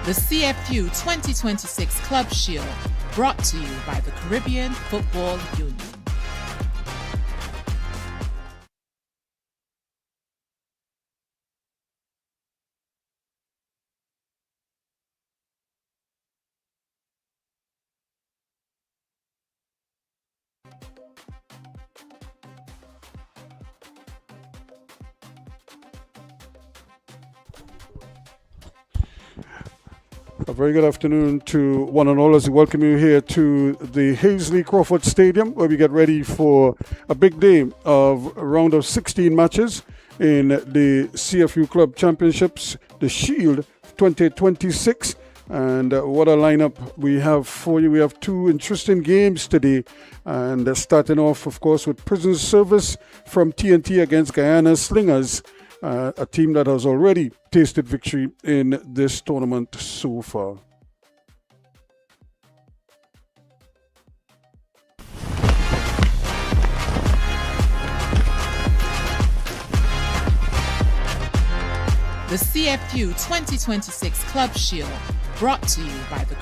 The CFU 2026 Club Shield, brought to you by the Caribbean Football Union. A very good afternoon to one and all as we welcome you here to the Hazley Crawford Stadium, where we get ready for a big day of a round of 16 matches in the CFU Club Championships, the Shield 2026. And what a lineup we have for you. We have two interesting games today. And starting off, of course, with Prison Service from TNT against Guyana Slingerz. A team that has already tasted victory in this tournament so far. The CFU 2026 Club Shield, brought to you by the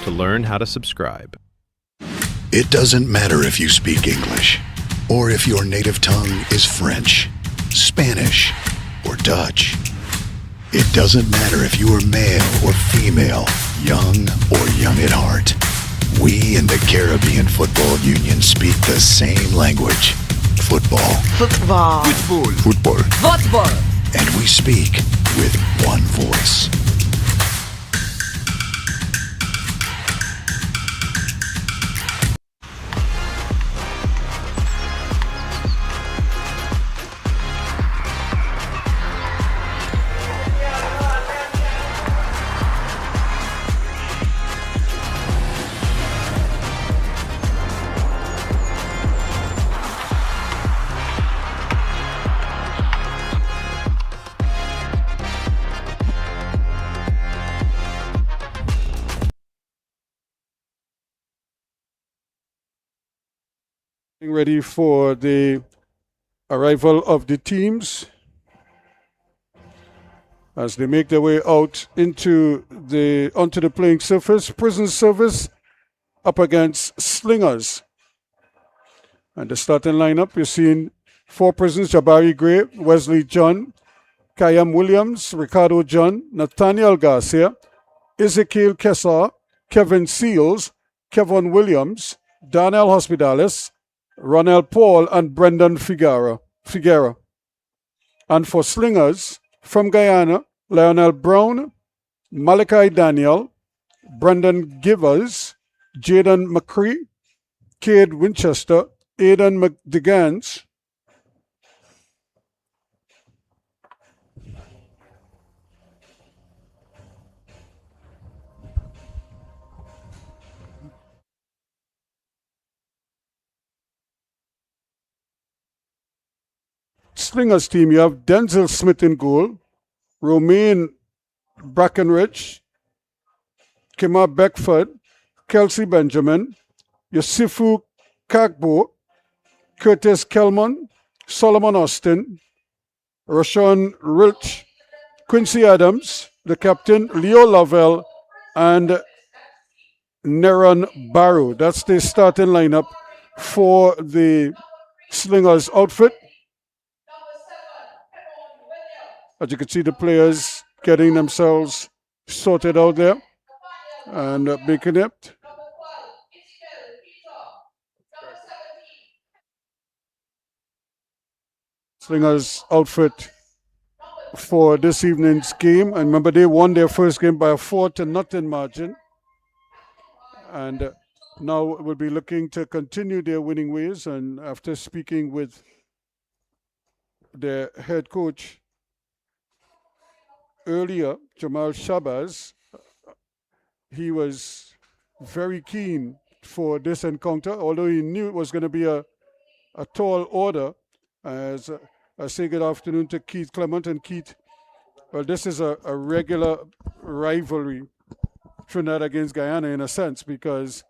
to learn how to subscribe. It doesn't matter if you speak English or if your native tongue is French, Spanish, or Dutch. It doesn't matter if you are male or female, young or young at heart. We in the Caribbean Football Union speak the same language. Football. Football. Football. Football. Football. And we speak with one voice. Ready for the arrival of the teams as they make their way out onto the playing surface. Prison Service up against Slingerz. And the starting lineup, you're seeing four prisons: Jabari Gray, Wesley John, Kayam Williams, Ricardo John, Nathaniel Garcia, Ezekiel Kessar, Kevin Seals, Kevin Williams, Darnell Hospitalis, Ronald Paul, and Brendan Figuera. And for Slingerz, from Guyana, Lionel Brown, Malachi Daniel, Brendan Givers, Jaden McCree, Cade Winchester, Aidan McDegans, Slingerz team, you have Denzel Smith in goal, Romaine Brackenridge, Kema Beckford, Kelsey Benjamin, Yosifu Kagbo, Curtis Kelman, Solomon Austin, Rashawn Rilch, Quincy Adams, the captain, Leo Lovell, and Neron Barrow. That's the starting lineup for the Slingerz outfit. As you can see, the players getting themselves sorted out there and making it. Slingerz outfit for this evening's game. And remember, they won their first game by a 4-0 margin. And now will be looking to continue their winning ways. And after speaking with their head coach earlier, Jamal Shabazz, he was very keen for this encounter, although he knew it was going to be a tall order. As I say good afternoon to Keith Clement. And Keith, well, this is a regular rivalry, Trinidad against Guyana, in a sense, because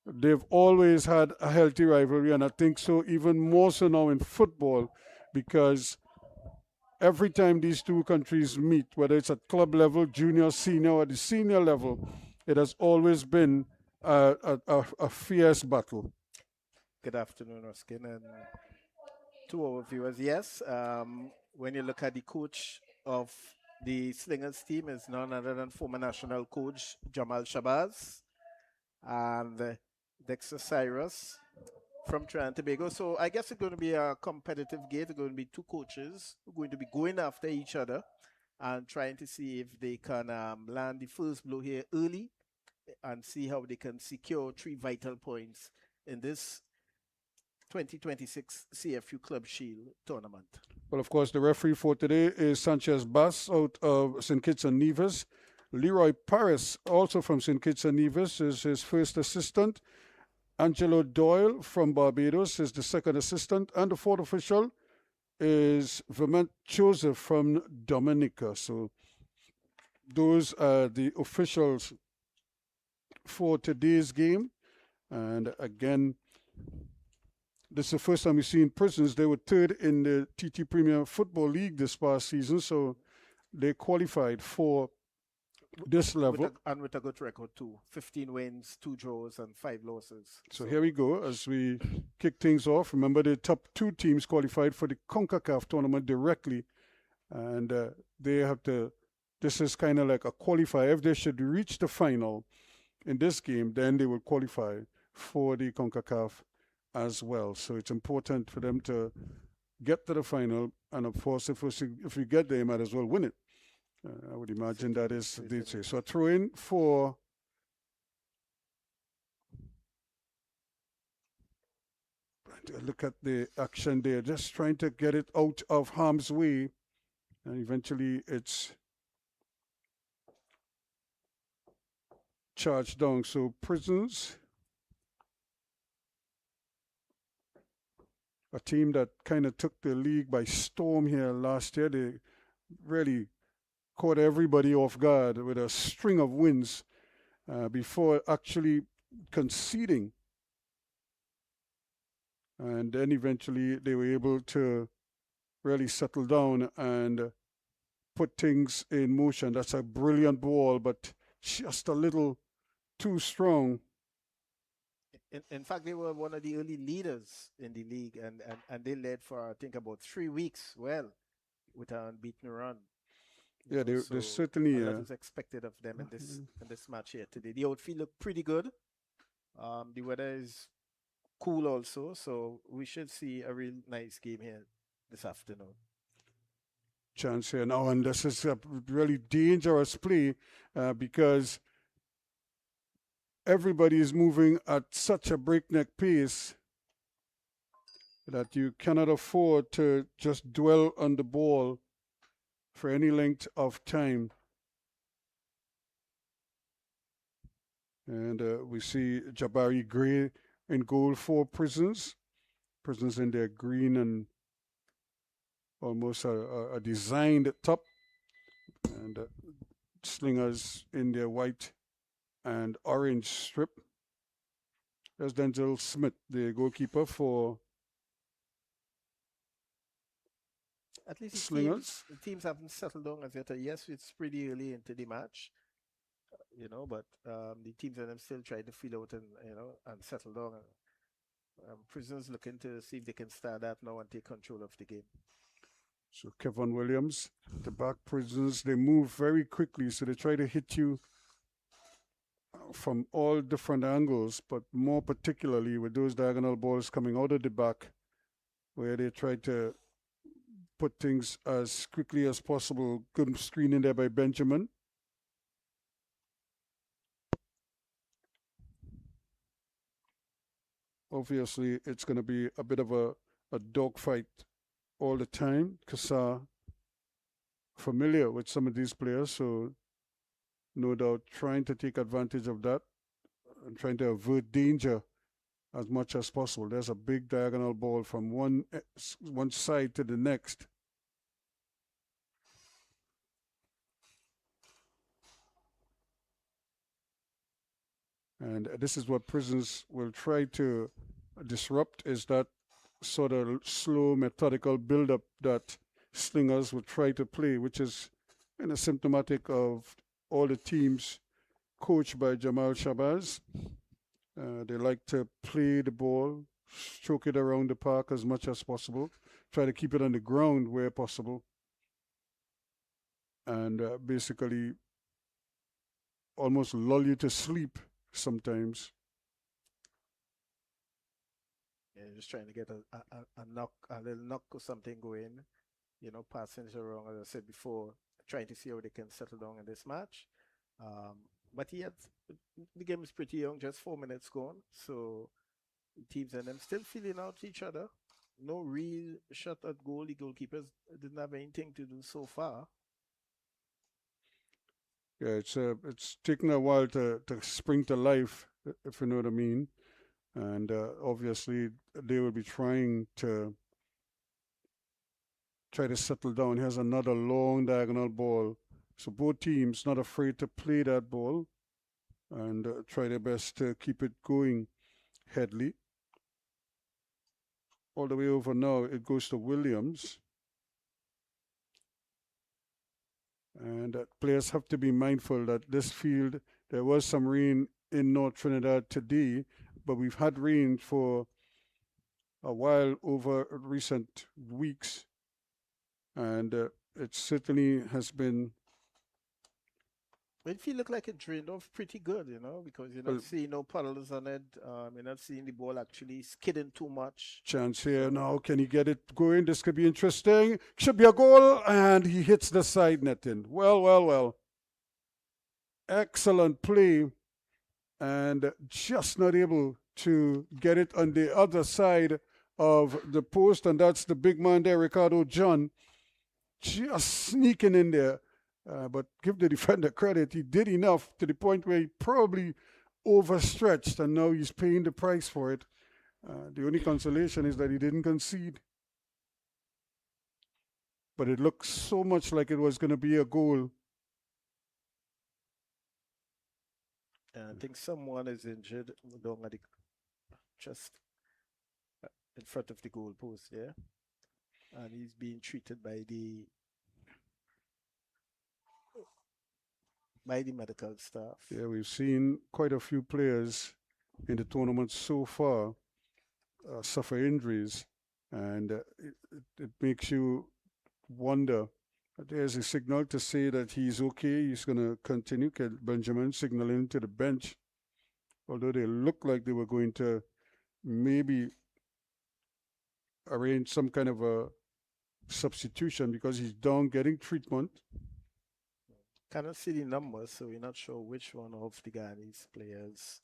they've always had a healthy rivalry, and I think so even more so now in football, because every time these two countries meet, whether it's at club level, junior, senior, or the senior level, it has always been a fierce battle. Good afternoon, Ruskin, and to our viewers. Yes, when you look at the coach of the Slingerz team, is none other than former national coach Jamal Shabazz and Dexter Cyrus from Trinidad and Tobago. So I guess it's going to be a competitive game. It's going to be two coaches who are going to be going after each other and trying to see if they can land the first blow here early and see how they can secure 3 vital points in this 2026 CFU Club Shield tournament. Well, of course, the referee for today is Sanchez Bass out of St. Kitts and Nevis. Leroy Paris, also from St. Kitts and Nevis, is his first assistant. Angelo Doyle from Barbados is the second assistant. And the fourth official is Vermont Joseph from Dominica. So those are the officials for today's game. And again, this is the first time we've seen Prisons. They were third in the TT Premier Football League this past season, so they qualified for this level. With a good record too. 15 wins, 2 draws, and 5 losses. So here we go as we kick things off. Remember, the top 2 teams qualified for the CONCACAF tournament directly, and they have to, this is kind of like a qualifier. If they should reach the final in this game, then they will qualify for the CONCACAF as well. So it's important for them to get to the final, and of course, if we get there, you might as well win it. I would imagine that is the say. So I throw in for look at the action there, just trying to get it out of harm's way, and eventually it's charged down. So Prisons, a team that kind of took the league by storm here last year. They really caught everybody off guard with a string of wins before actually conceding. And then eventually they were able to really settle down and put things in motion. That's a brilliant ball, but just a little too strong. In fact, they were one of the early leaders in the league, and they led for, I think, about 3 weeks, well, with an unbeaten run. Yeah, they certainly. That was expected of them in this match here today. The outfield looked pretty good. The weather is cool also, so we should see a real nice game here this afternoon. Chance here now, and this is a really dangerous play because everybody is moving at such a breakneck pace that you cannot afford to just dwell on the ball for any length of time. And we see Jabari Gray in goal for Prisons. Prisons in their green and almost a designed top, and Slingerz in their white and orange strip. There's Denzel Smith, the goalkeeper for At least Slingerz. the teams haven't settled down as yet. Yes, it's pretty early into the match, but the teams are still trying to feel out and settle down. Prisoners looking to see if they can start that now and take control of the game. So Kevin Williams, the back. Prisoners, they move very quickly, so they try to hit you from all different angles, but more particularly with those diagonal balls coming out of the back, where they try to put things as quickly as possible. Good screen in there by Benjamin. Obviously, it's going to be a bit of a dogfight all the time. Kassar familiar with some of these players, so no doubt trying to take advantage of that and trying to avert danger as much as possible. There's a big diagonal ball from one side to the next. And this is what Prisons will try to disrupt, is that sort of slow, methodical build-up that Slingerz will try to play, which is symptomatic of all the teams coached by Jamal Shabazz. They like to play the ball, stroke it around the park as much as possible, try to keep it on the ground where possible, and basically almost lull you to sleep sometimes. Yeah, just trying to get a little knock or something going, passing it around, as I said before, trying to see how they can settle down in this match. But yet, the game is pretty young, just 4 minutes gone. So the teams and them still feeling out each other. No real shot at goal. The goalkeepers didn't have anything to do so far. Yeah, it's taken a while to spring to life, if you know what I mean. And obviously, they will be trying to settle down. Here's another long diagonal ball. So both teams not afraid to play that ball and try their best to keep it going. Headley. All the way over now, it goes to Williams. And players have to be mindful that this field, there was some rain in North Trinidad today, but we've had rain for a while over recent weeks. And it certainly has been. It feel look like it drained off pretty good, because you're not seeing no puddles on it. You're not seeing the ball actually skidding too much. Chance here now. Can he get it going? This could be interesting. Should be a goal. And he hits the side netting. Well. Excellent play. And just not able to get it on the other side of the post. And that's the big man there, Ricardo John. Just sneaking in there. But give the defender credit. He did enough to the point where he probably overstretched, and now he's paying the price for it. The only consolation is that he didn't concede. But it looked so much like it was going to be a goal. And I think someone is injured down at just in front of the goal post there. And he's being treated by the medical staff. Yeah, we've seen quite a few players in the tournament so far suffer injuries, and it makes you wonder. There's a signal to say that he's okay. He's going to continue. Benjamin signaling to the bench, although they look like they were going to maybe arrange some kind of a substitution because he's down getting treatment. Cannot see the numbers, so we're not sure which one of the Ghanese players.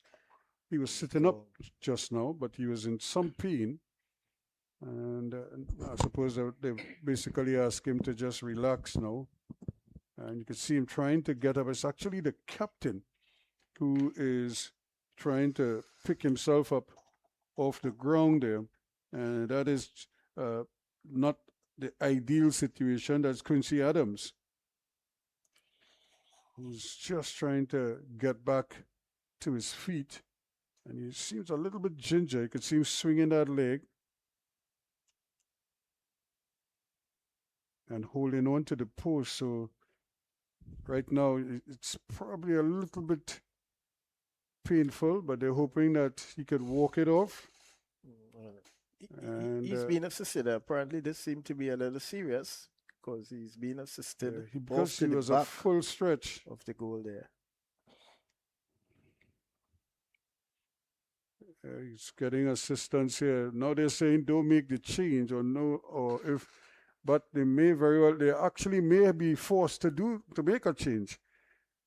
He was sitting up just now, but he was in some pain. And I suppose they basically asked him to just relax now. And you can see him trying to get up. It's actually the captain who is trying to pick himself up off the ground there. And that is not the ideal situation. That's Quincy Adams, who's just trying to get back to his feet. And he seems a little bit ginger. You could see him swinging that leg and holding on to the post. So right now it's probably a little bit painful, but they're hoping that he could walk it off. And He's been assisted. Apparently, this seemed to be a little serious because he's been assisted because to he the was a back full stretch. of the goal there. He's getting assistance here. Now they're saying don't make the change or no, or if, but they may very well, they actually may be forced to make a change,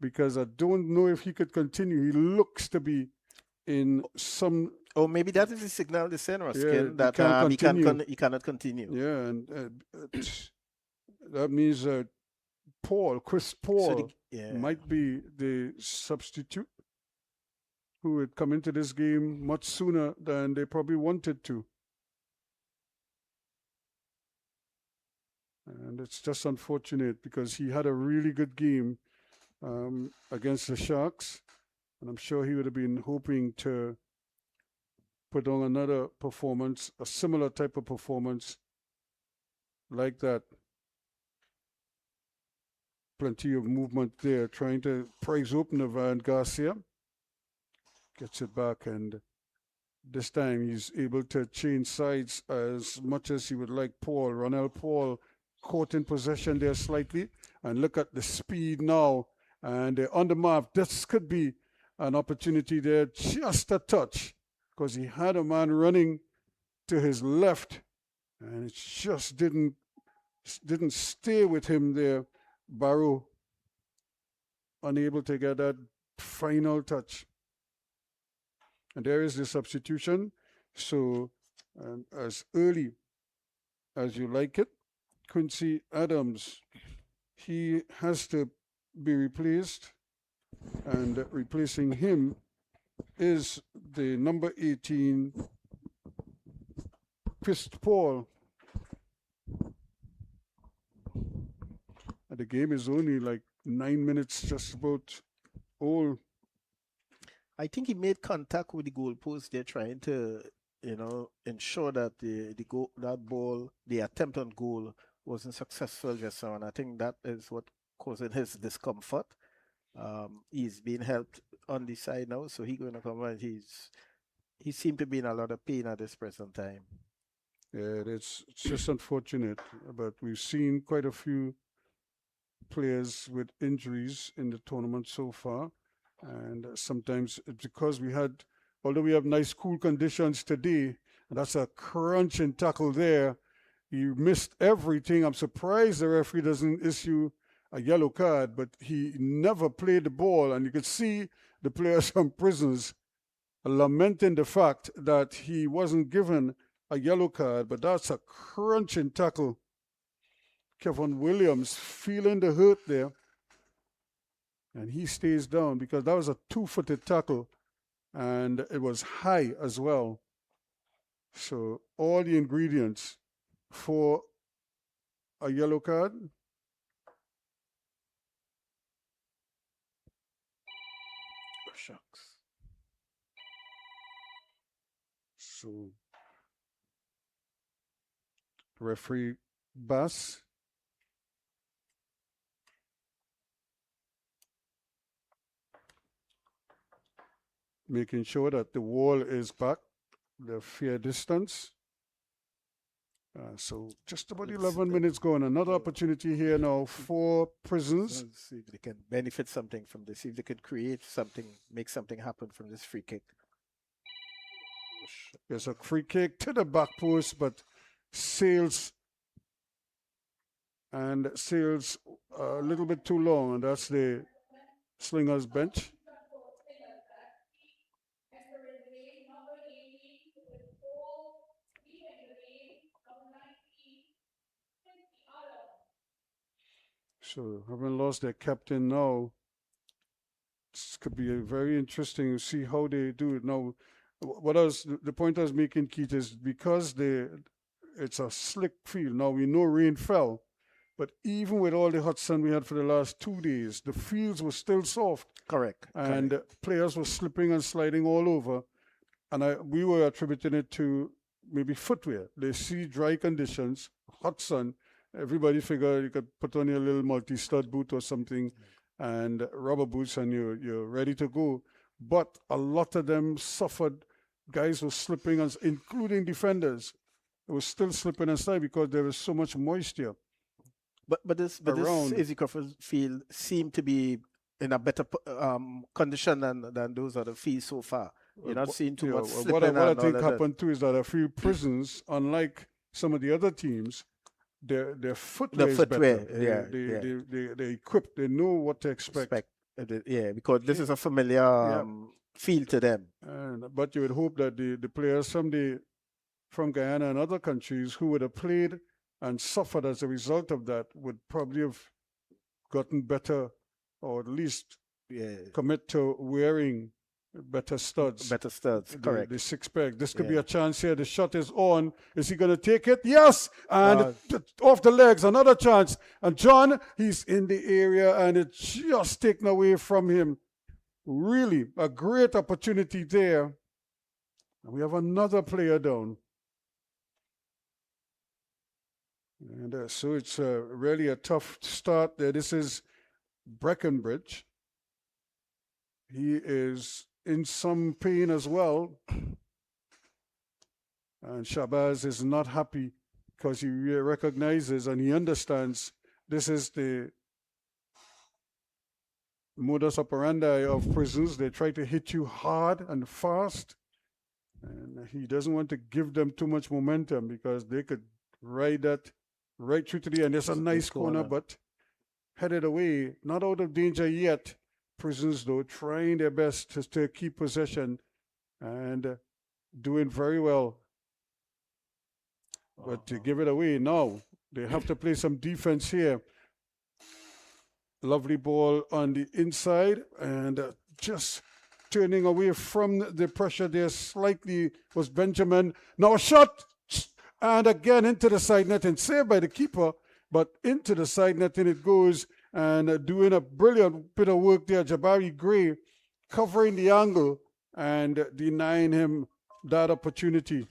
because I don't know if he could continue. He looks to be in some. Oh, maybe that is the signal the center skin that he cannot continue. Yeah, and that means Chris Paul might be the substitute, who would come into this game much sooner than they probably wanted to. And it's just unfortunate because he had a really good game against the Sharks. And I'm sure he would have been hoping to put on another performance, a similar type of performance like that. Plenty of movement there, trying to prize open Van Garcia. Gets it back, and this time he's able to change sides as much as he would like Paul. Ronell Paul caught in possession there slightly, and look at the speed now, and on the mark. This could be an opportunity there, just a touch, because he had a man running to his left, and it just didn't stay with him there. Barrow unable to get that final touch. And there is the substitution. So as early as you like it, Quincy Adams, he has to be replaced. And replacing him is the number 18, Chris Paul. And the game is only like 9 minutes, just about old. I think he made contact with the goalpost. They're trying to, ensure that the attempt on goal wasn't successful just now. And I think that is what causing his discomfort. He's being helped on the side now, so he's going to come and he seemed to be in a lot of pain at this present time. Yeah, it's just unfortunate, but we've seen quite a few players with injuries in the tournament so far. And sometimes it's because although we have nice cool conditions today, and that's a crunching tackle there, you missed everything. I'm surprised the referee doesn't issue a yellow card, but he never played the ball. And you could see the players from Prisons lamenting the fact that he wasn't given a yellow card, but that's a crunching tackle. Kevin Williams feeling the hurt there. And he stays down because that was a two-footed tackle, and it was high as well. So all the ingredients for a yellow card. Shucks. So referee Bass making sure that the wall is back, the fair distance. So just about 11 minutes gone. Another opportunity here now for Prisons. Let's see if they can benefit something from this. See if they could create something, make something happen from this free kick. There's a free kick to the back post, but sails a little bit too long, and that's the Slingerz bench. So having lost their captain now, this could be very interesting to see how they do it. Now, the point I was making, Keith, is because it's a slick field. Now we know rain fell, but even with all the hot sun we had for the last 2 days, the fields were still soft. Correct. And players were slipping and sliding all over. And we were attributing it to maybe footwear. They see dry conditions, hot sun. Everybody figured you could put on your little multi-stud boot or something and rubber boots and you're ready to go. But a lot of them suffered. Guys were slipping, including defenders. It was still slipping and sliding because there was so much moisture. But this Easy Crawford field seemed to be in a better condition than those other fields so far. You're not seeing too much slipping. What I think happened too is that a few prisons, unlike some of the other teams, their footwear is better. They're equipped. They know what to expect. Because this is a familiar feel to them. But you would hope that the players from Guyana and other countries who would have played and suffered as a result of that would probably have gotten better, or at least commit to wearing better studs. Correct. The six-pack. This could be a chance here. The shot is on. Is he going to take it? Yes! And off the legs, another chance. And John, he's in the area, and it's just taken away from him. Really, a great opportunity there. And we have another player down. And so it's really a tough start there. This is Breckenbridge. He is in some pain as well. And Shabazz is not happy because he recognizes and he understands this is the modus operandi of prisons. They try to hit you hard and fast. And he doesn't want to give them too much momentum because they could ride that right through to the end. It's a nice corner, but headed away. Not out of danger yet. Prisons, though, trying their best to keep possession and doing very well. But to give it away now, they have to play some defense here. Lovely ball on the inside and just turning away from the pressure there slightly was Benjamin. Now a shot and again into the side net and saved by the keeper, but into the side net and it goes. And doing a brilliant bit of work there, Jabari Gray covering the angle and denying him that opportunity.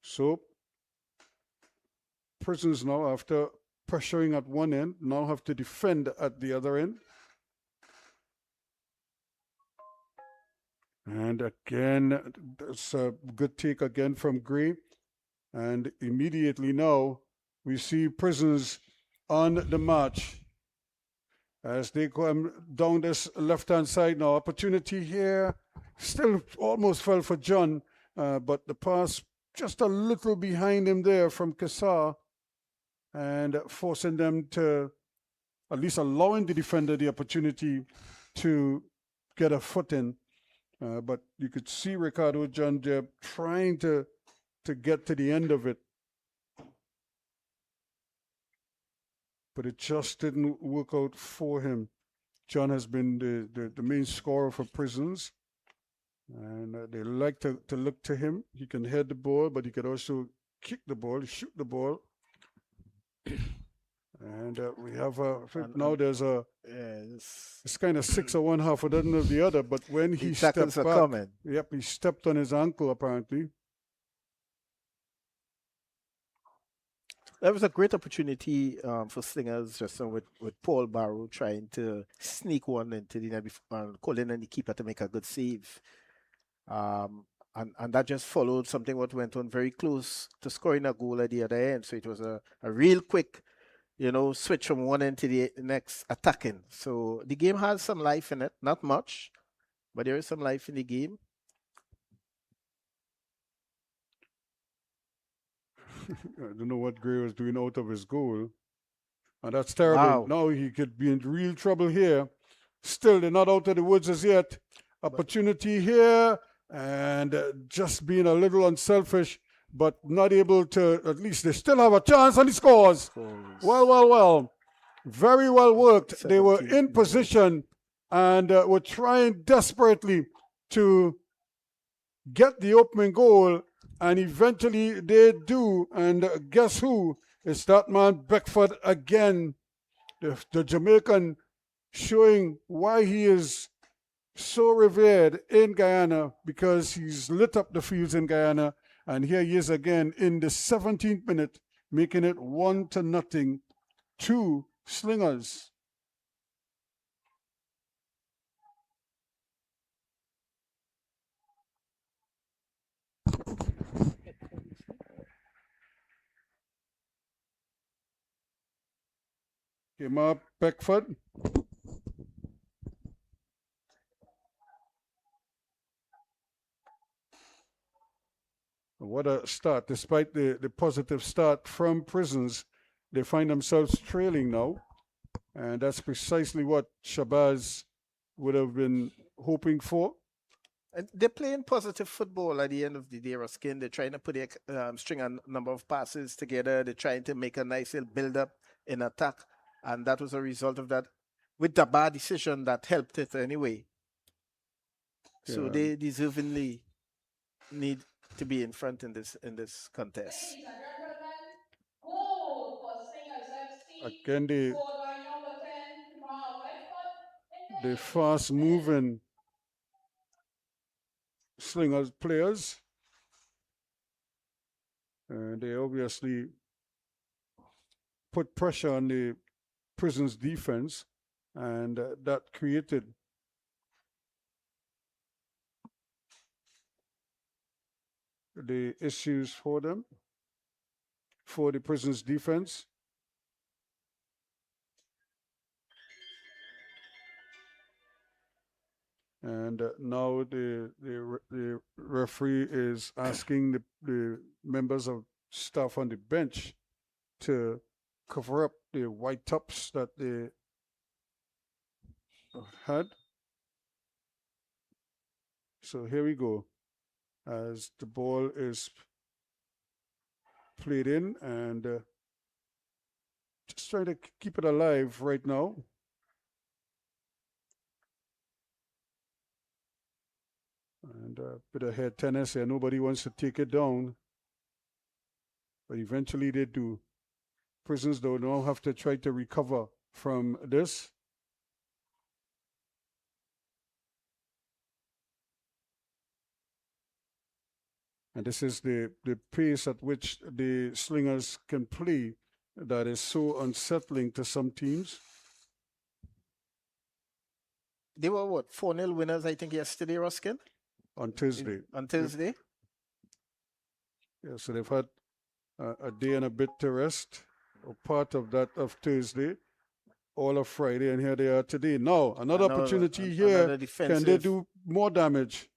So, Prisons now, after pressuring at one end, now have to defend at the other end. And again, that's a good take again from Gray. And immediately now, we see Prisons on the march as they come down this left-hand side now. Opportunity here. Still almost fell for John, but the pass just a little behind him there from Kassar and forcing them to, at least allowing the defender the opportunity to get a foot in. But you could see Ricardo John Jeb trying to get to the end of it. But it just didn't work out for him. John has been the main scorer for Prisons. And they like to look to him. He can head the ball, but he could also kick the ball, shoot the ball. And we have now there's a it's kind of 6 of one, half a dozen of the other. But when he stepped back, he stepped on his ankle apparently. That was a great opportunity for Slingerz just with Paul Barrow trying to sneak one into the net before calling on the keeper to make a good save. And that just followed something what went on very close to scoring a goal at the other end. So it was a real quick, switch from one end to the next attacking. So the game has some life in it. Not much, but there is some life in the game. I don't know what Gray was doing out of his goal. And that's terrible. Wow. Now he could be in real trouble here. Still, they're not out of the woods as yet. Opportunity here. And just being a little unselfish, but not able to, at least they still have a chance, and he scores. Well. Very well worked. They were in position, and were trying desperately to get the opening goal, and eventually they do. And guess who? It's that man Beckford again, the Jamaican, showing why he is so revered in Guyana, because he's lit up the fields in Guyana. And here he is again in the 17th minute, making it 1-0 to Slingerz. Came up Beckford. What a start. Despite the positive start from Prisons, they find themselves trailing now. And that's precisely what Shabazz would have been hoping for. And they're playing positive football at the end of the day, Ruskin. They're trying to put a string a number of passes together. They're trying to make a nice little build-up in attack. And that was a result of that, with the bad decision that helped it anyway. So Yeah. they deservingly need to be in front in this contest. Again, the fast-moving Slingerz players, and they obviously put pressure on the Prisons defense, and that created the issues for them, for the Prisons defense. And now the referee is asking the members of staff on the bench to cover up the white tops that they had. So here we go, as the ball is played in, and just trying to keep it alive right now. And a bit of head tennis here. Nobody wants to take it down, but eventually they do. Prisons, though, now have to try to recover from this. And this is the pace at which the Slingerz can play that is so unsettling to some teams. They were what, 4-0 winners, I think, yesterday, Ruskin? On Thursday. On Thursday? Yeah, so they've had a day and a bit to rest, or part of that of Thursday, all of Friday, and here they are today. Now, another opportunity here. Can they do more damage?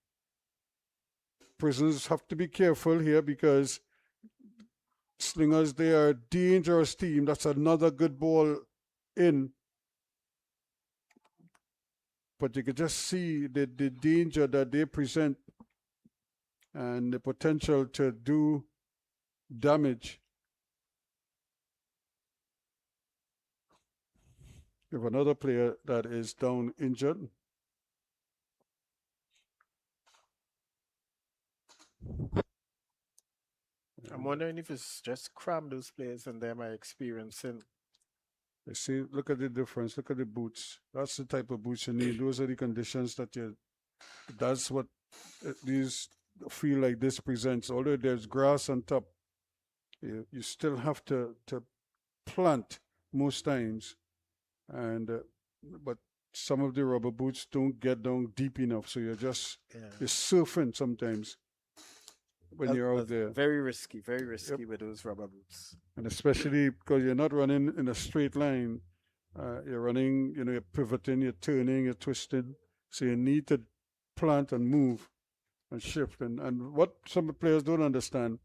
Prisons have to be careful here, because Slingerz, they are a dangerous team. That's another good ball in. But you can just see the danger that they present and the potential to do damage. We have another player that is down injured. I'm wondering if it's just cram those players and them are experiencing. You see, look at the difference. Look at the boots. That's the type of boots you need. Those are the conditions that you. That's what these feel like this presents. Although there's grass on top, you still have to plant most times, and but some of the rubber boots don't get down deep enough, so you're surfing sometimes when you're out there. Very risky with those rubber boots. And especially because you're not running in a straight line. You're running, you're pivoting, you're turning, you're twisting. So you need to plant and move and shift. And what some players don't understand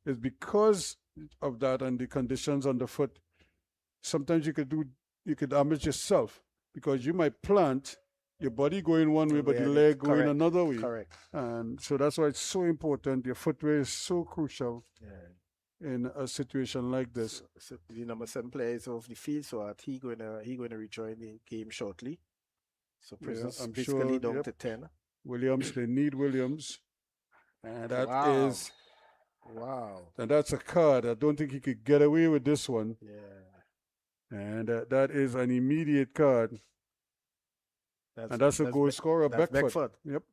is because of that and the conditions on the foot, sometimes you could damage yourself, because you might plant, your body going one way, but the leg going another way. Correct. And so that's why it's so important. Your footwear is so crucial in a situation like this. So the number 7 player is off the field, so he going to rejoin the game shortly. So Yeah, Prisons I'm basically sure. down Yep. to 10. Williams, they need Williams. And that Wow. is, Wow. and that's a card. I don't think he could get away with this one. Yeah. And that is an immediate card. And that's a goal scorer, That's Beckford. Beckford. Yep.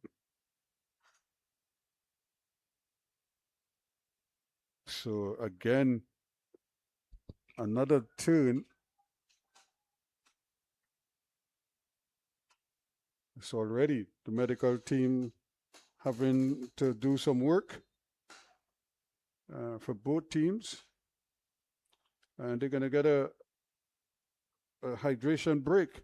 So again, another turn. It's already the medical team having to do some work for both teams. And they're going to get a hydration break.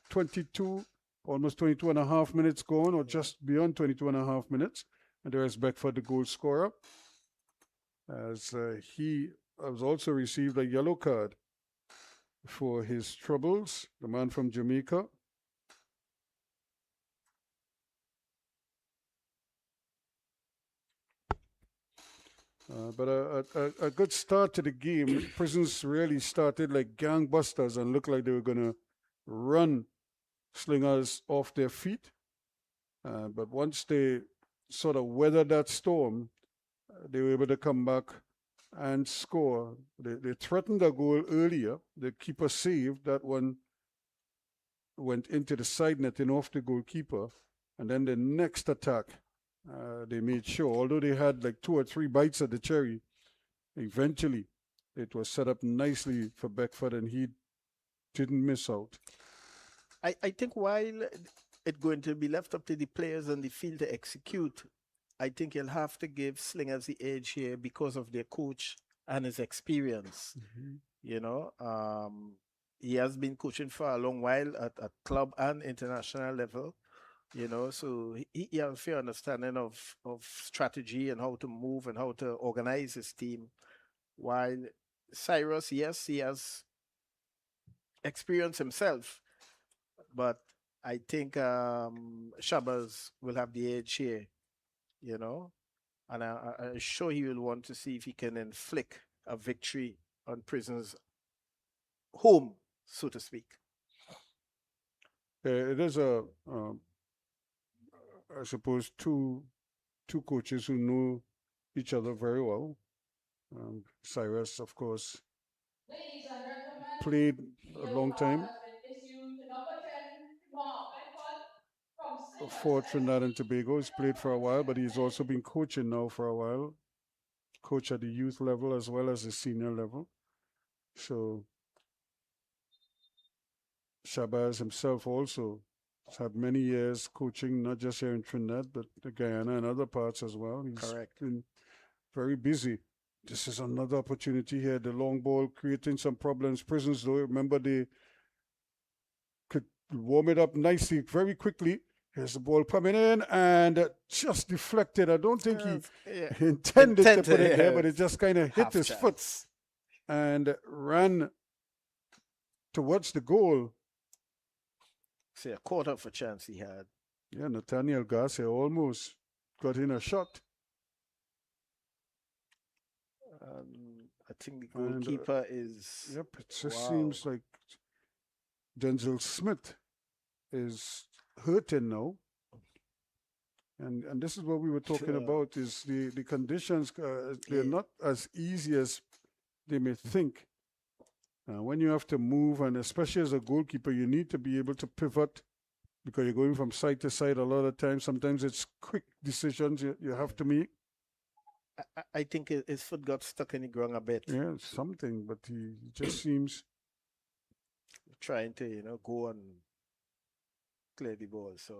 22, almost 22 and a half minutes gone, or just beyond 22 and a half minutes. And there is Beckford, the goal scorer, as he has also received a yellow card for his troubles, the man from Jamaica. But a good start to the game. Prisons really started like gangbusters and looked like they were going to run Slingerz off their feet. But once they sort of weathered that storm, they were able to come back and score. They threatened a goal earlier. The keeper saved. That one went into the side netting off the goalkeeper. And then the next attack, they made sure, although they had like 2 or 3 bites at the cherry, eventually it was set up nicely for Beckford and he didn't miss out. I think while it's going to be left up to the players on the field to execute, I think you'll have to give Slingerz the edge here because of their coach and his experience. You know, he has been coaching for a long while at club and international level. You know, so he has a fair understanding of strategy and how to move and how to organize his team. While Cyrus, yes, he has experience himself, but I think Shabazz will have the edge here, you know, and I'm sure he will want to see if he can inflict a victory on Prisons home, so to speak. It is I suppose, two coaches who know each other very well. Cyrus, of course, played a long time for Trinidad and Tobago. He's played for a while, but he's also been coaching now for a while. Coach at the youth level as well as the senior level. So Shabazz himself also has had many years coaching, not just here in Trinidad, but Guyana and other parts as well. He's Correct. been very busy. This is another opportunity here. The long ball creating some problems. Prisons, though, remember they could warm it up nicely very quickly. Here's the ball coming in and just deflected. I don't think he intended to put it there, but it just kind of hit his foot and ran towards the goal. See, a quarter of a chance he had. Yeah, Nathaniel Garcia almost got in a shot. I think the goalkeeper is. Yep, it just seems like Denzel Smith is hurting now. And this is what we were talking about, is the conditions, they're not as easy as they may think. When you have to move, and especially as a goalkeeper, you need to be able to pivot because you're going from side to side a lot of times. Sometimes it's quick decisions you have to make. I think his foot got stuck in the ground a bit. Yeah, something, but he just seems trying to, go and clear the ball. So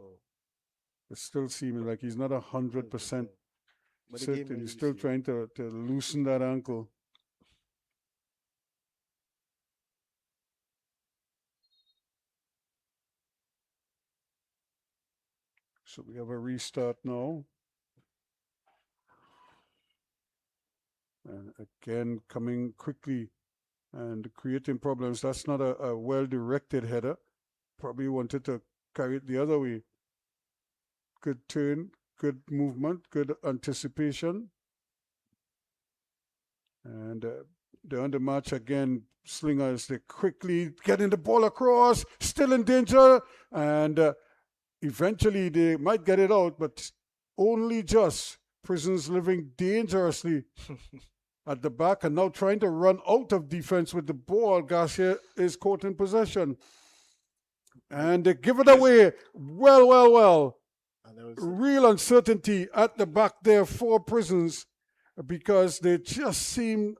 it still seems like he's not 100% certain. He's still trying to loosen that ankle. So we have a restart now. And again, coming quickly and creating problems. That's not a well-directed header. Probably wanted to carry it the other way. Good turn, good movement, good anticipation. And They're on the march again. Slingerz, they quickly getting the ball across, still in danger, and eventually they might get it out, but only just. Prisons living dangerously at the back and now trying to run out of defense with the ball. Garcia is caught in possession. And they give it away. Well. And there was Real uncertainty at the back there for Prisons because they just seem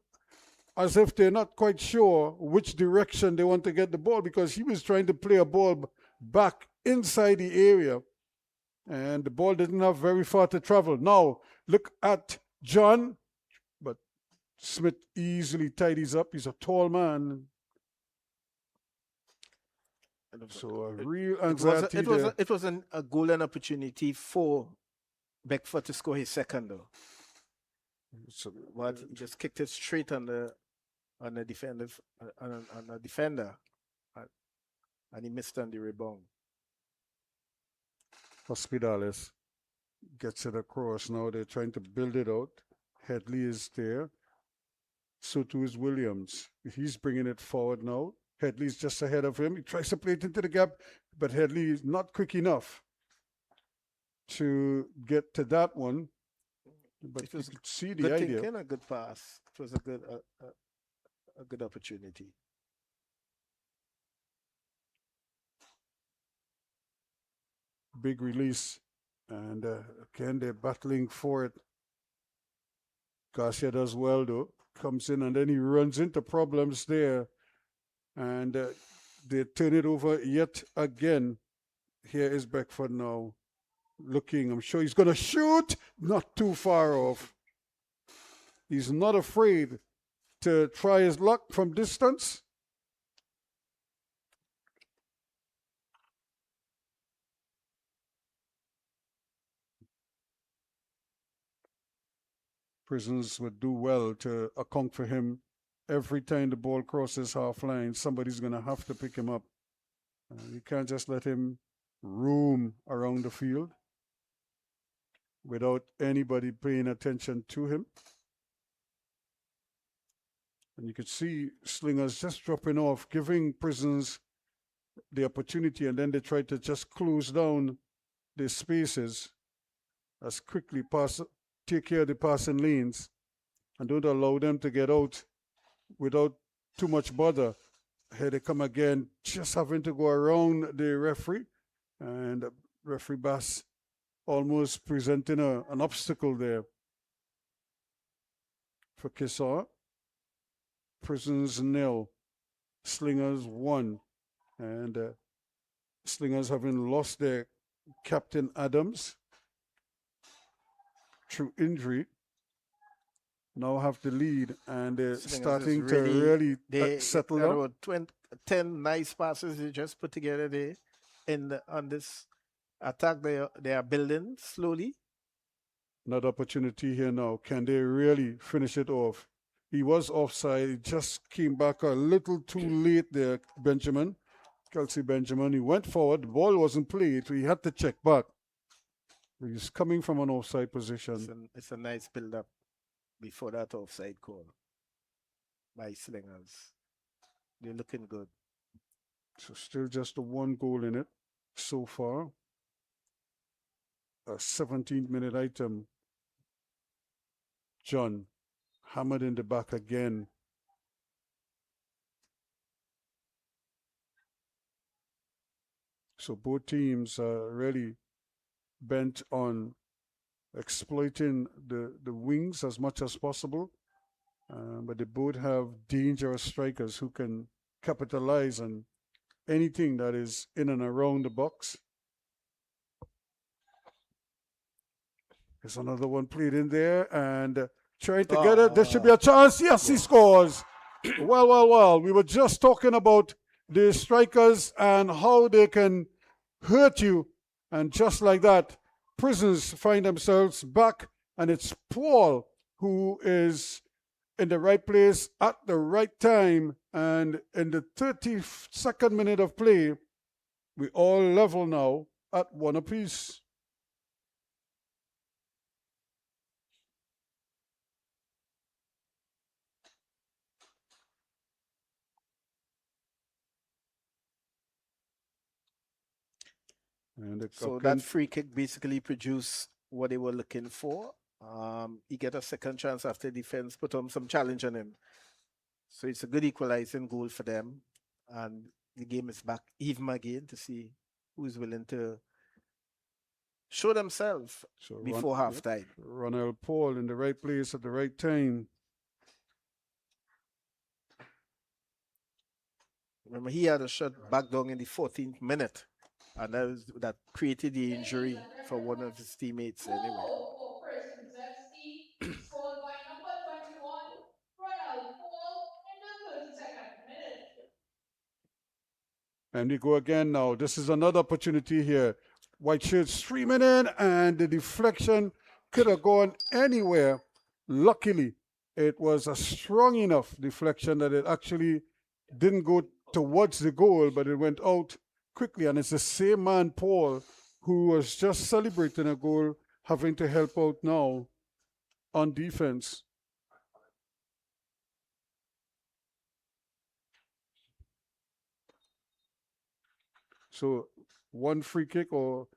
as if they're not quite sure which direction they want to get the ball because he was trying to play a ball back inside the area and the ball didn't have very far to travel. Now, look at John, but Smith easily tidies up. He's a tall man. So a real anxiety there. It was a golden opportunity for Beckford to score his second, though. So, But he just kicked it straight on the defender, and he missed on the rebound. Hospitales gets it across. Now they're trying to build it out. Headley is there. So too is Williams. He's bringing it forward now. Headley's just ahead of him. He tries to play it into the gap, but Headley is not quick enough to get to that one. But you could see the idea. Kind of good pass. It was a good opportunity. Big release. And again, they're battling for it. Garcia does well, though. Comes in and then he runs into problems there. And they turn it over yet again. Here is Beckford now. Looking, I'm sure he's going to shoot. Not too far off. He's not afraid to try his luck from distance. Prisons would do well to account for him. Every time the ball crosses half line, somebody's going to have to pick him up. You can't just let him roam around the field without anybody paying attention to him. And you could see Slingerz just dropping off, giving Prisons the opportunity, and then they try to just close down the spaces as quickly, take care of the passing lanes, and don't allow them to get out without too much bother. Here they come again, just having to go around the referee, and referee Bass almost presenting an obstacle there for Kissar. Prisons 0, Slingerz 1, and Slingerz having lost their captain Adams through injury. Now have the lead, and they're starting to really settle down. About 10 nice passes they just put together there on this attack. They are building slowly. Another opportunity here now. Can they really finish it off? He was offside. He just came back a little too late there, Benjamin. Kelsey Benjamin. He went forward. The ball wasn't played, so he had to check back. He's coming from an offside position. It's a nice build-up before that offside call by Slingerz. They're looking good. So still just the one goal in it so far. A 17th-minute item. John hammered in the back again. So both teams are really bent on exploiting the wings as much as possible. But they both have dangerous strikers who can capitalize on anything that is in and around the box. There's another one played in there and trying to get it. There should be a chance. Yes, he scores. Well. We were just talking about the strikers and how they can hurt you. And just like that, Prisons find themselves back, and it's Paul who is in the right place at the right time. And in the 32nd minute of play, we all level now at 1 apiece. And So that free kick basically produced what they were looking for. He get a second chance after defense put on some challenge on him. So it's a good equalizing goal for them. And the game is back even again to see who's willing to show themselves before halftime. Ronald Paul in the right place at the right time. Remember, he had a shot back down in the 14th minute, and that created the injury for one of his teammates anyway. And we go again now. This is another opportunity here. White shirts streaming in, and the deflection could have gone anywhere. Luckily, it was a strong enough deflection that it actually didn't go towards the goal, but it went out quickly. And it's the same man, Paul, who was just celebrating a goal, having to help out now on defense. So one free kick, or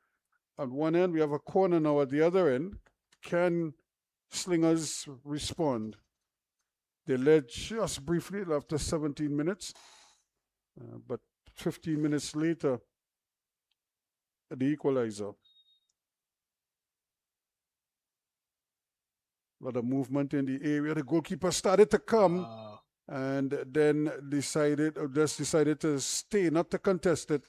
at one end, we have a corner now at the other end. Can Slingerz respond? They led just briefly after 17 minutes, but 15 minutes later, the equalizer. A lot of movement in the area. The goalkeeper started to come and then decided to stay, not to contest it.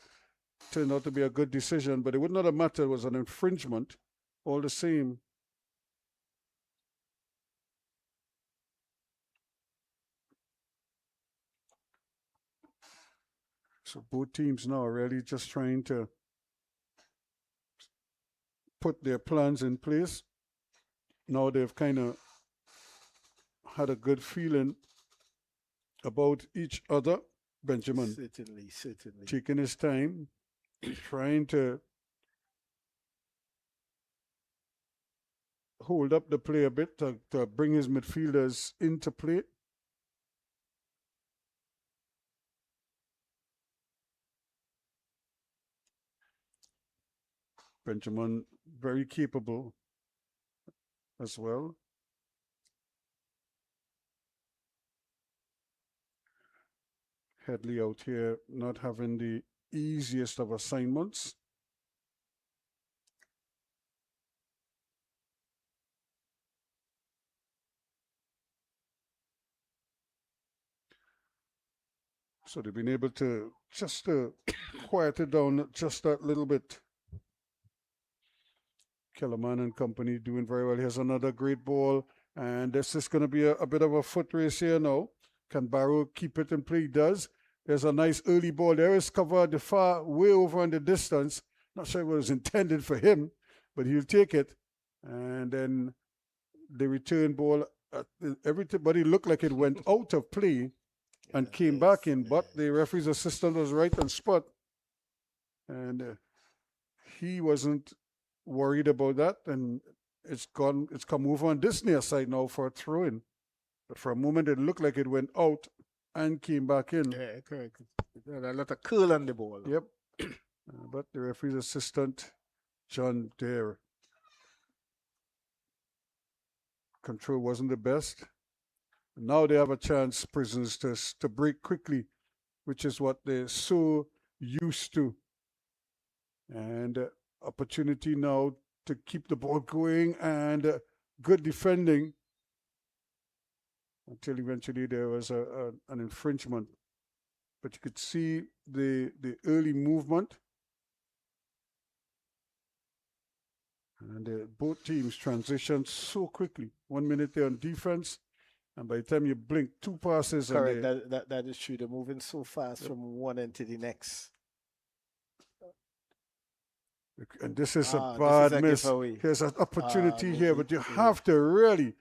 Turned out to be a good decision, but it would not have mattered. It was an infringement all the same. So both teams now are really just trying to put their plans in place. Now they've kind of had a good feeling about each other. Benjamin Certainly. taking his time, trying to hold up the play a bit to bring his midfielders into play. Benjamin, very capable as well. Headley out here not having the easiest of assignments. So they've been able to just quiet it down just that little bit. Kellerman and company doing very well. Here's another great ball. And this is going to be a bit of a foot race here now. Can Barrow keep it in play? He does. There's a nice early ball. There is cover the far way over in the distance. Not sure it was intended for him, but he'll take it. And then the return ball, everybody looked like it went out of play and came back in, but the referee's assistant was right on spot. And he wasn't worried about that. And it's come over on this near side now for a throw-in. But for a moment, it looked like it went out and came back in. Yeah, correct. A lot of curl on the ball. Yep. But the referee's assistant, John Dare, control wasn't the best. Now they have a chance, Prisons, to break quickly, which is what they're so used to. And opportunity now to keep the ball going, and good defending until eventually there was an infringement. But you could see the early movement. And both teams transitioned so quickly. 1 minute they're on defense, and by the time you blink, two passes. Correct, that is true. They're moving so fast from one end to the next. And this is a bad miss. Here's an opportunity here, but you have to really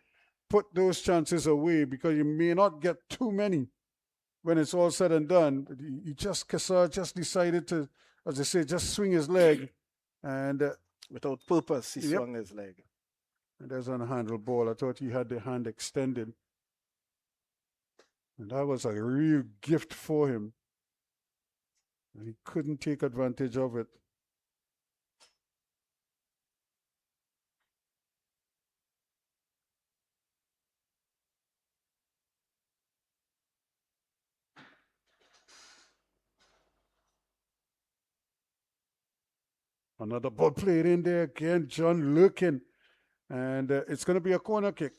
put those chances away because you may not get too many when it's all said and done. Kassar just decided to, as I say, just swing his leg, and without purpose, he swung his leg. And there's an unhandled ball. I thought he had the hand extended. And that was a real gift for him. And he couldn't take advantage of it. Another ball played in there again. John looking. And it's going to be a corner kick.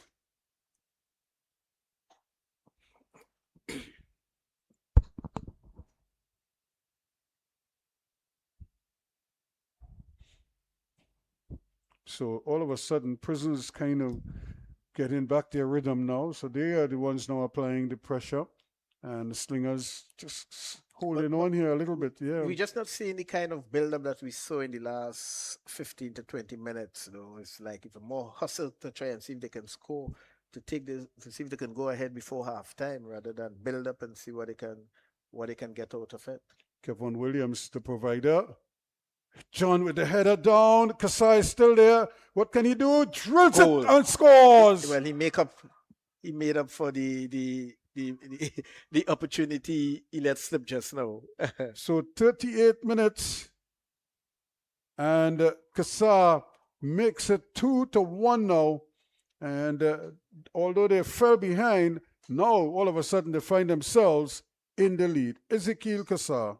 So all of a sudden, Prison's kind of getting back their rhythm now. So they are the ones now applying the pressure. And the Slingerz just holding on here a little bit. Yeah. We just not seeing the kind of build-up that we saw in the last 15 to 20 minutes. Though it's like it's more hustle to try and see if they can score, to take this, to see if they can go ahead before halftime rather than build up and see what they can get out of it. Kevin Williams, the provider. John with the header down. Kasai is still there. What can he do? Drills Goal. it and scores. Well, he made up for the opportunity he let slip just now. So 38 minutes. And Kasai makes it 2-1 now. And although they fell behind, now all of a sudden they find themselves in the lead. Ezekiel Kasai.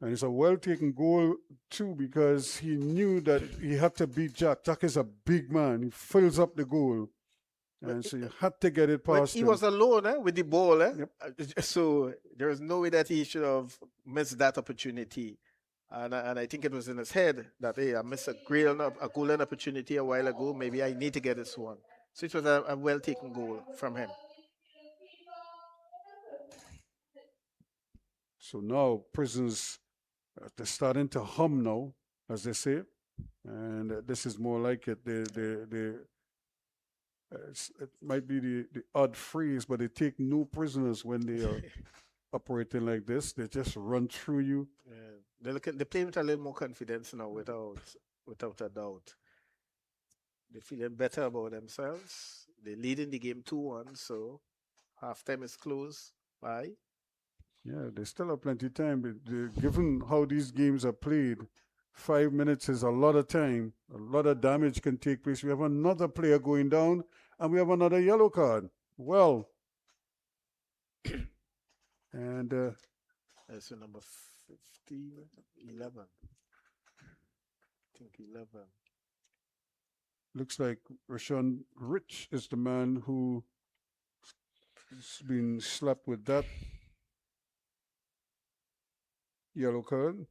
And it's a well-taken goal, too, because he knew that he had to beat Jack. Jack is a big man. He fills up the goal. And so you had to get it past He him. was alone with the ball. Yep. So there was no way that he should have missed that opportunity. And I think it was in his head that, hey, I missed a golden opportunity a while ago. Maybe I need to get this one. So it was a well-taken goal from him. So now Prisons, they're starting to hum now, as they say. And this is more like it. It might be the odd phrase, but they take no prisoners when they are operating like this. They just run through you. Yeah. They play with a little more confidence now, without a doubt. They're feeling better about themselves. They're leading the game 2-1, so halftime is close. Bye. Yeah, they still have plenty of time. But given how these games are played, 5 minutes is a lot of time. A lot of damage can take place. We have another player going down, and we have another yellow card. Well, and that's the number 15, 11. I think 11. Looks like Rashawn Rich is the man who has been slapped with that yellow card.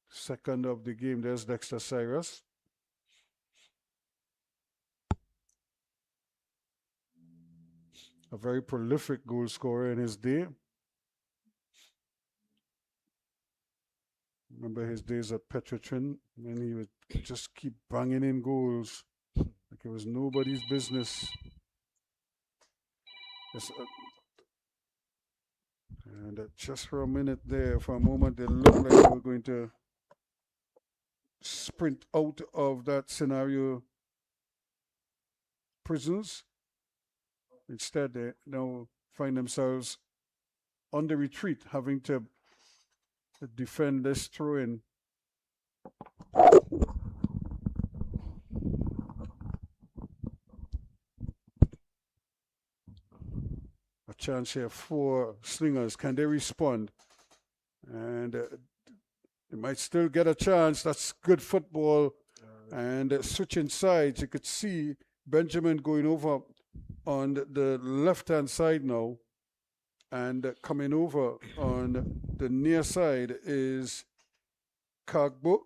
Second of the game, there's Dexter Cyrus. A very prolific goal scorer in his day. Remember his days at Petrotrin when he would just keep banging in goals like it was nobody's business. And just for a minute there, for a moment, it looked like they were going to sprint out of that scenario. Prisons. Instead, they now find themselves on the retreat, having to defend this throw-in. A chance here for Slingerz. Can they respond? And they might still get a chance. That's good football. And switching sides, you could see Benjamin going over on the left-hand side now. And coming over on the near side is Kagbo.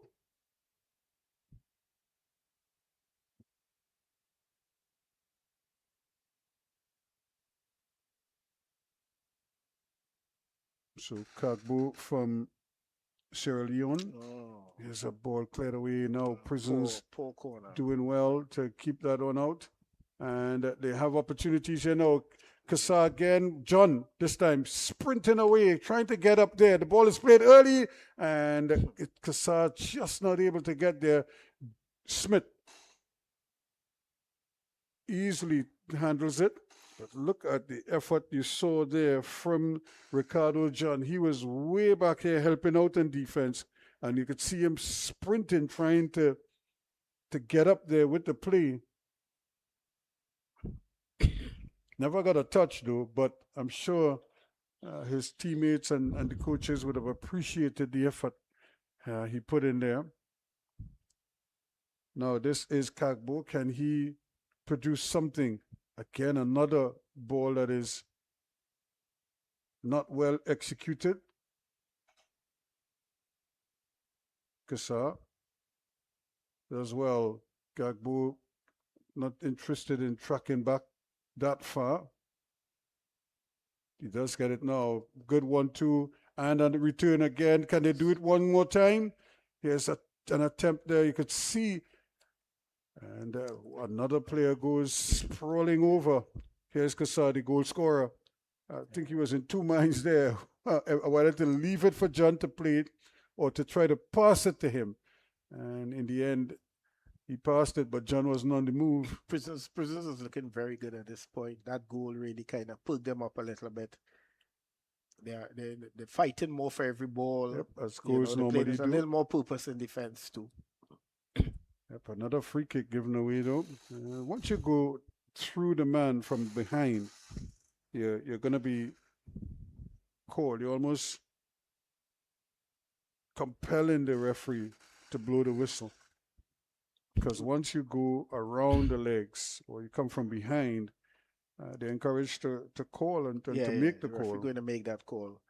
So Kagbo from Sierra Leone. Here's a ball cleared away now. Prisons poor corner. doing well to keep that one out. And they have opportunities here now. Kasai again. John, this time, sprinting away, trying to get up there. The ball is played early, and Kasai just not able to get there. Smith easily handles it. But look at the effort you saw there from Ricardo John. He was way back here helping out in defense, and you could see him sprinting, trying to to get up there with the play. Never got a touch though, but I'm sure his teammates and the coaches would have appreciated the effort he put in there. Now this is Kagbo. Can he produce something? Again, another ball that is not well executed. Kasa as well. Gagbo not interested in tracking back that far. He does get it now. Good 1-2. And on the return again. Can they do it one more time? Here's an attempt there. You could see. And another player goes sprawling over. Here's Kasa, the goal scorer. I think he was in two minds there. Whether to leave it for John to play it or to try to pass it to him. And in the end, he passed it, but John wasn't on the move. Prisons is looking very good at this point. That goal really kind of pulled them up a little bit. They're fighting more for every ball. Yep, as goals normally do. A little more purpose in defense too. Yep, another free kick given away though. Once you go through the man from behind, you're going to be called. You're almost compelling the referee to blow the whistle. Because once you go around the legs or you come from behind, they're encouraged to call and to make the call. We're going to make that call.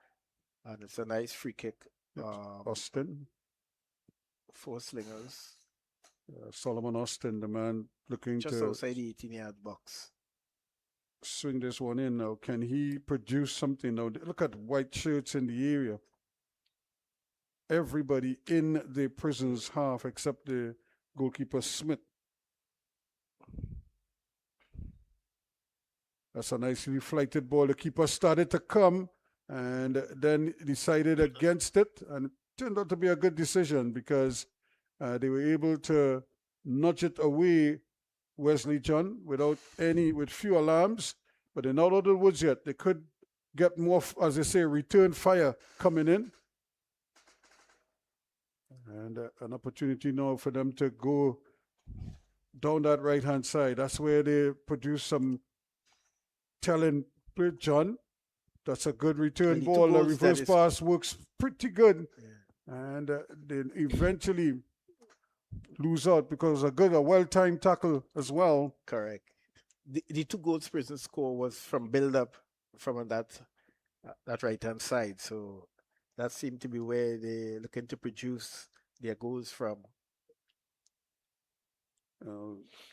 And it's a nice free kick. Austin. For Slingerz. Solomon Austin, the man looking just to outside the 18-yard box. Swing this one in now. Can he produce something now? Look at white shirts in the area. Everybody in the Prisons half except the goalkeeper Smith. That's a nicely flighted ball. The keeper started to come and then decided against it, and it turned out to be a good decision because they were able to nudge it away, Wesley John, with few alarms, but they're not out of the woods yet. They could get more, as they say, return fire coming in. And an opportunity now for them to go down that right-hand side. That's where they produce some telling play. John, that's a good return ball. The reverse pass works pretty good. Yeah. And they eventually lose out because a well-timed tackle as well. Correct. The two goals Prison score was from build-up from that right-hand side. So that seemed to be where they're looking to produce their goals from.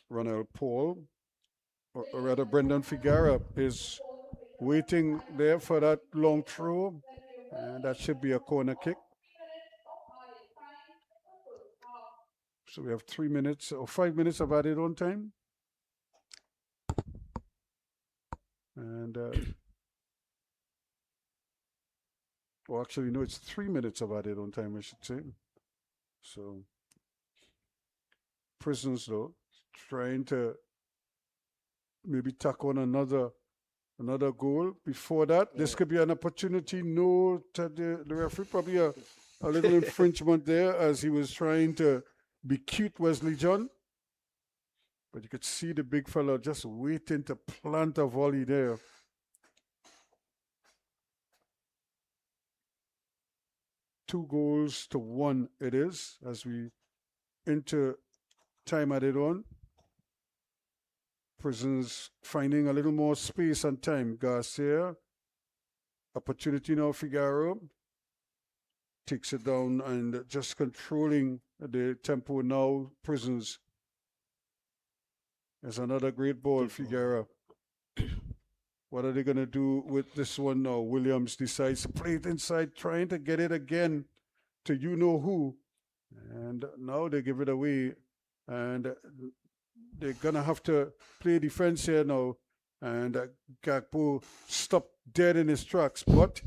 Ronald Paul, or rather Brendan Figueroa, is waiting there for that long throw, and that should be a corner kick. So we have 3 minutes or 5 minutes of added on time. And, well, actually, no, it's 3 minutes of added on time, I should say. So, Prisons, though, trying to maybe tack on another goal before that. Yeah. This could be an opportunity. No, to the referee, probably a little infringement there as he was trying to be cute, Wesley John. But you could see the big fella just waiting to plant a volley there. Two goals to one it is as we enter time added on. Prisons finding a little more space and time. Garcia, opportunity now, Figueroa takes it down and just controlling the tempo now. Prisons. There's another great ball, Figueroa. What are they going to do with this one now? Williams decides to play it inside, trying to get it again to you-know-who. And now they give it away. And they're going to have to play defense here now. And Gakpo stopped dead in his tracks. But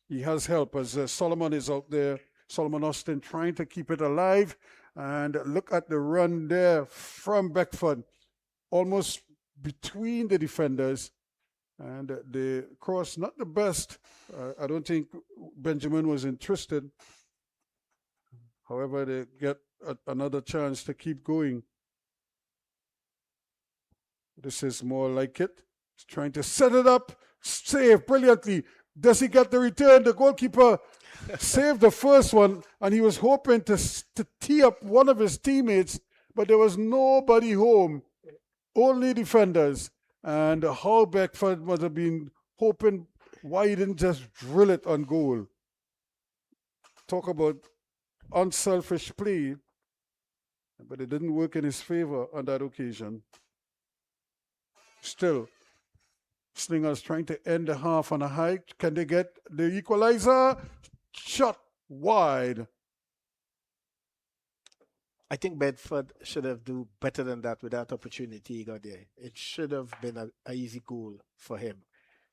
he has help as Solomon is out there. Solomon Austin trying to keep it alive. And look at the run there from Beckford. Almost between the defenders. And the cross, not the best. I don't think Benjamin was interested. However, they get another chance to keep going. This is more like it. He's trying to set it up. Save brilliantly. Does he get the return? The goalkeeper saved the first one, and he was hoping to tee up one of his teammates, but there was nobody home. Only defenders. And how Beckford must have been hoping why he didn't just drill it on goal. Talk about unselfish play, but it didn't work in his favor on that occasion. Still, Slingerz trying to end the half on a high. Can they get the equalizer? Shot wide. I think Bedford should have do better than that with that opportunity he got there. It should have been an easy goal for him.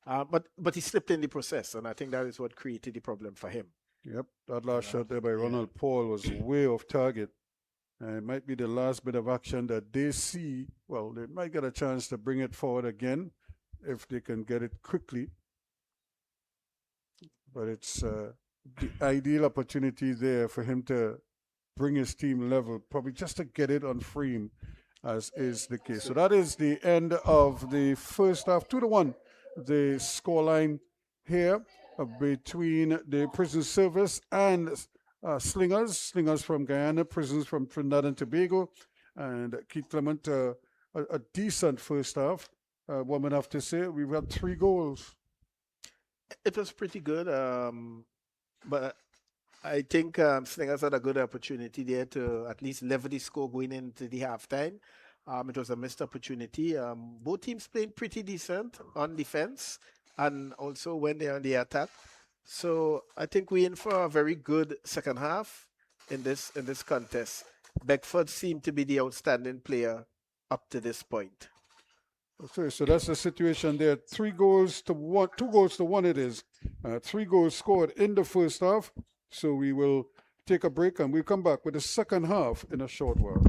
But he slipped in the process, and I think that is what created the problem for him. Yep, that last shot there by Ronald Paul was way off target. And it might be the last bit of action that they see. Well, they might get a chance to bring it forward again if they can get it quickly. But it's the ideal opportunity there for him to bring his team level, probably just to get it on frame, as is the case. So that is the end of the first half. 2-1, the scoreline here between the Prison Service and Slingerz. Slingerz from Guyana, Prisons from Trinidad and Tobago. And Keith Clement, a decent first half. One would have to say we've had 3 goals. It was pretty good, but I think Slingerz had a good opportunity there to at least level the score going into the halftime. It was a missed opportunity. Both teams playing pretty decent on defense and also when they're on the attack. So I think we're in for a very good second half in this contest. Beckford seemed to be the outstanding player up to this point. Okay, so that's the situation there. 2 goals to 1 it is. 3 goals scored in the first half. So we will take a break and we'll come back with the second half in a short while.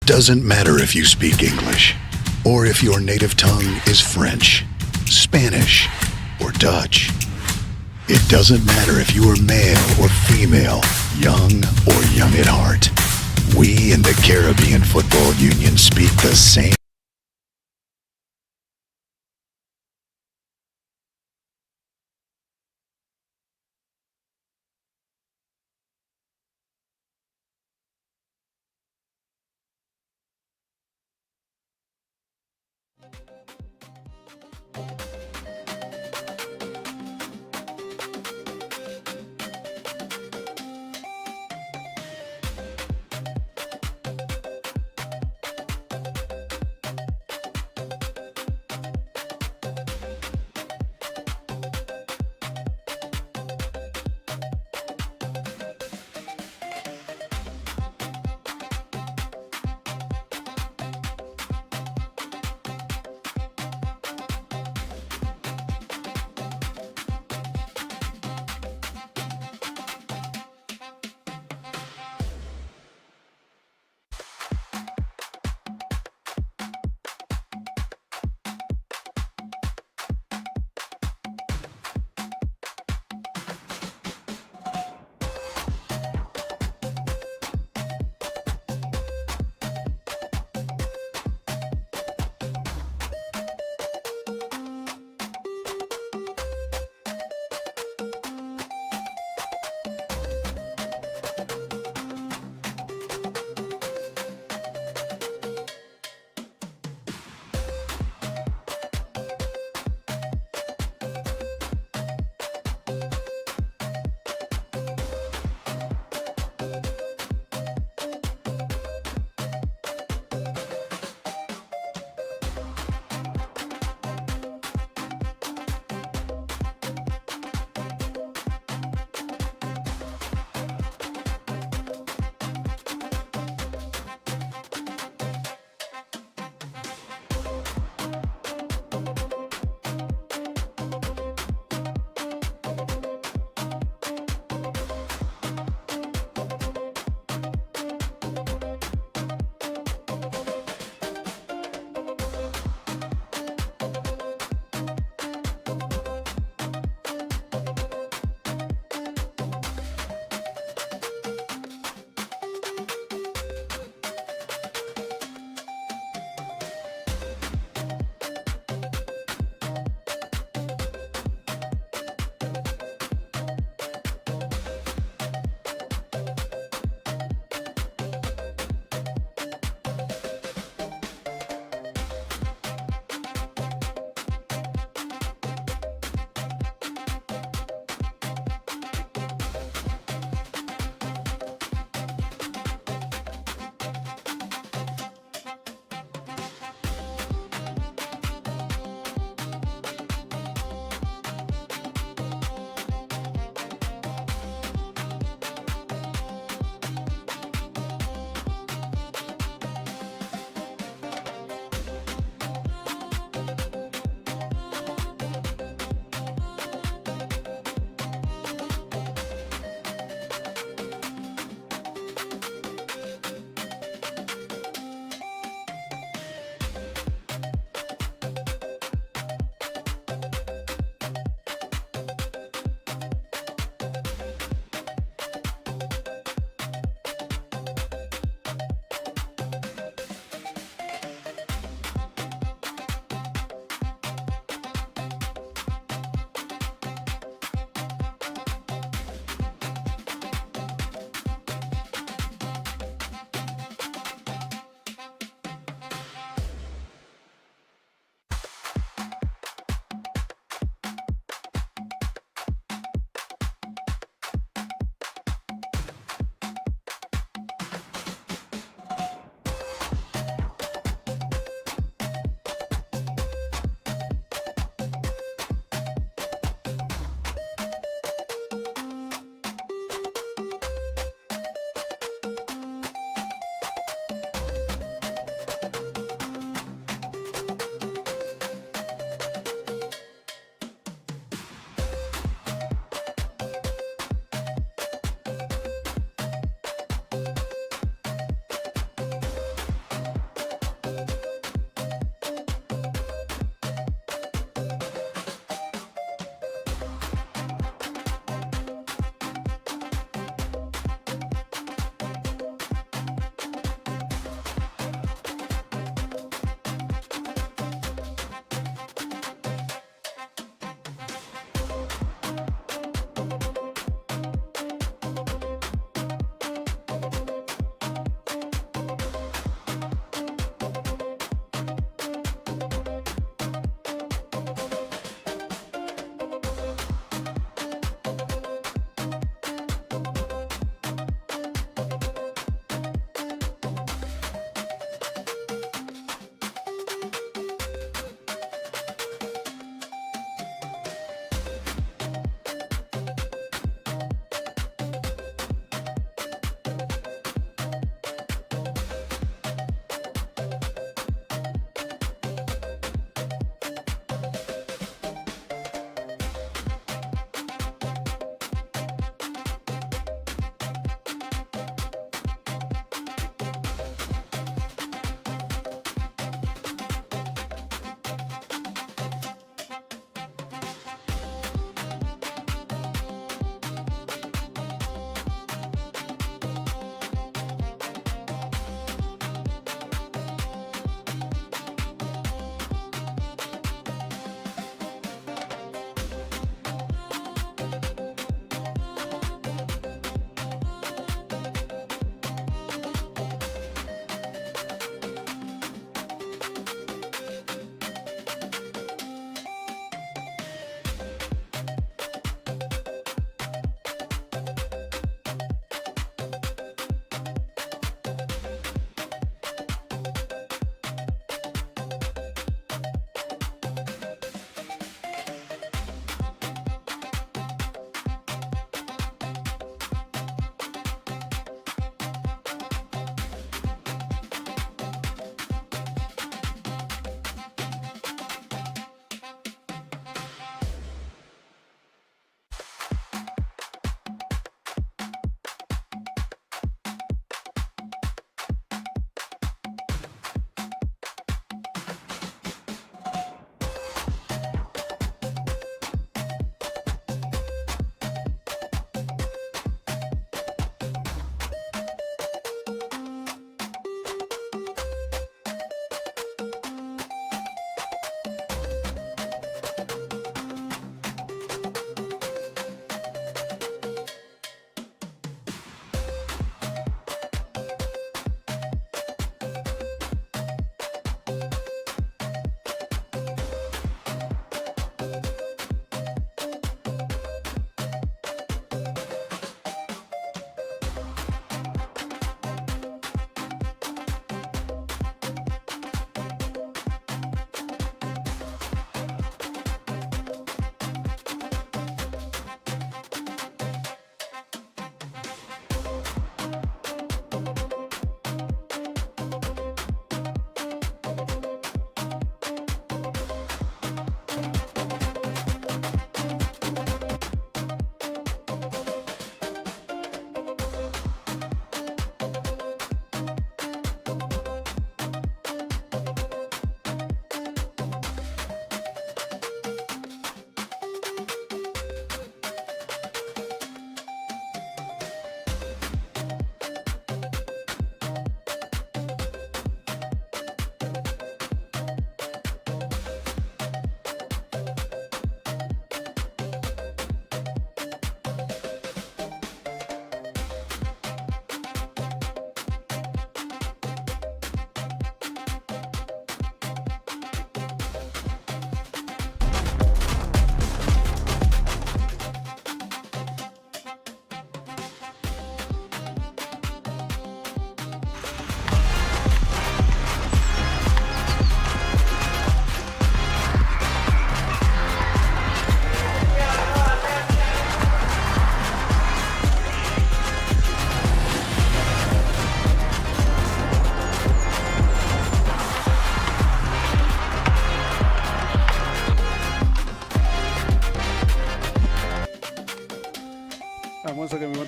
Doesn't matter if you speak English or if your native tongue is French, Spanish, or Dutch. It doesn't matter if you are male or female, young or young at heart. We in the Caribbean Football Union speak the same.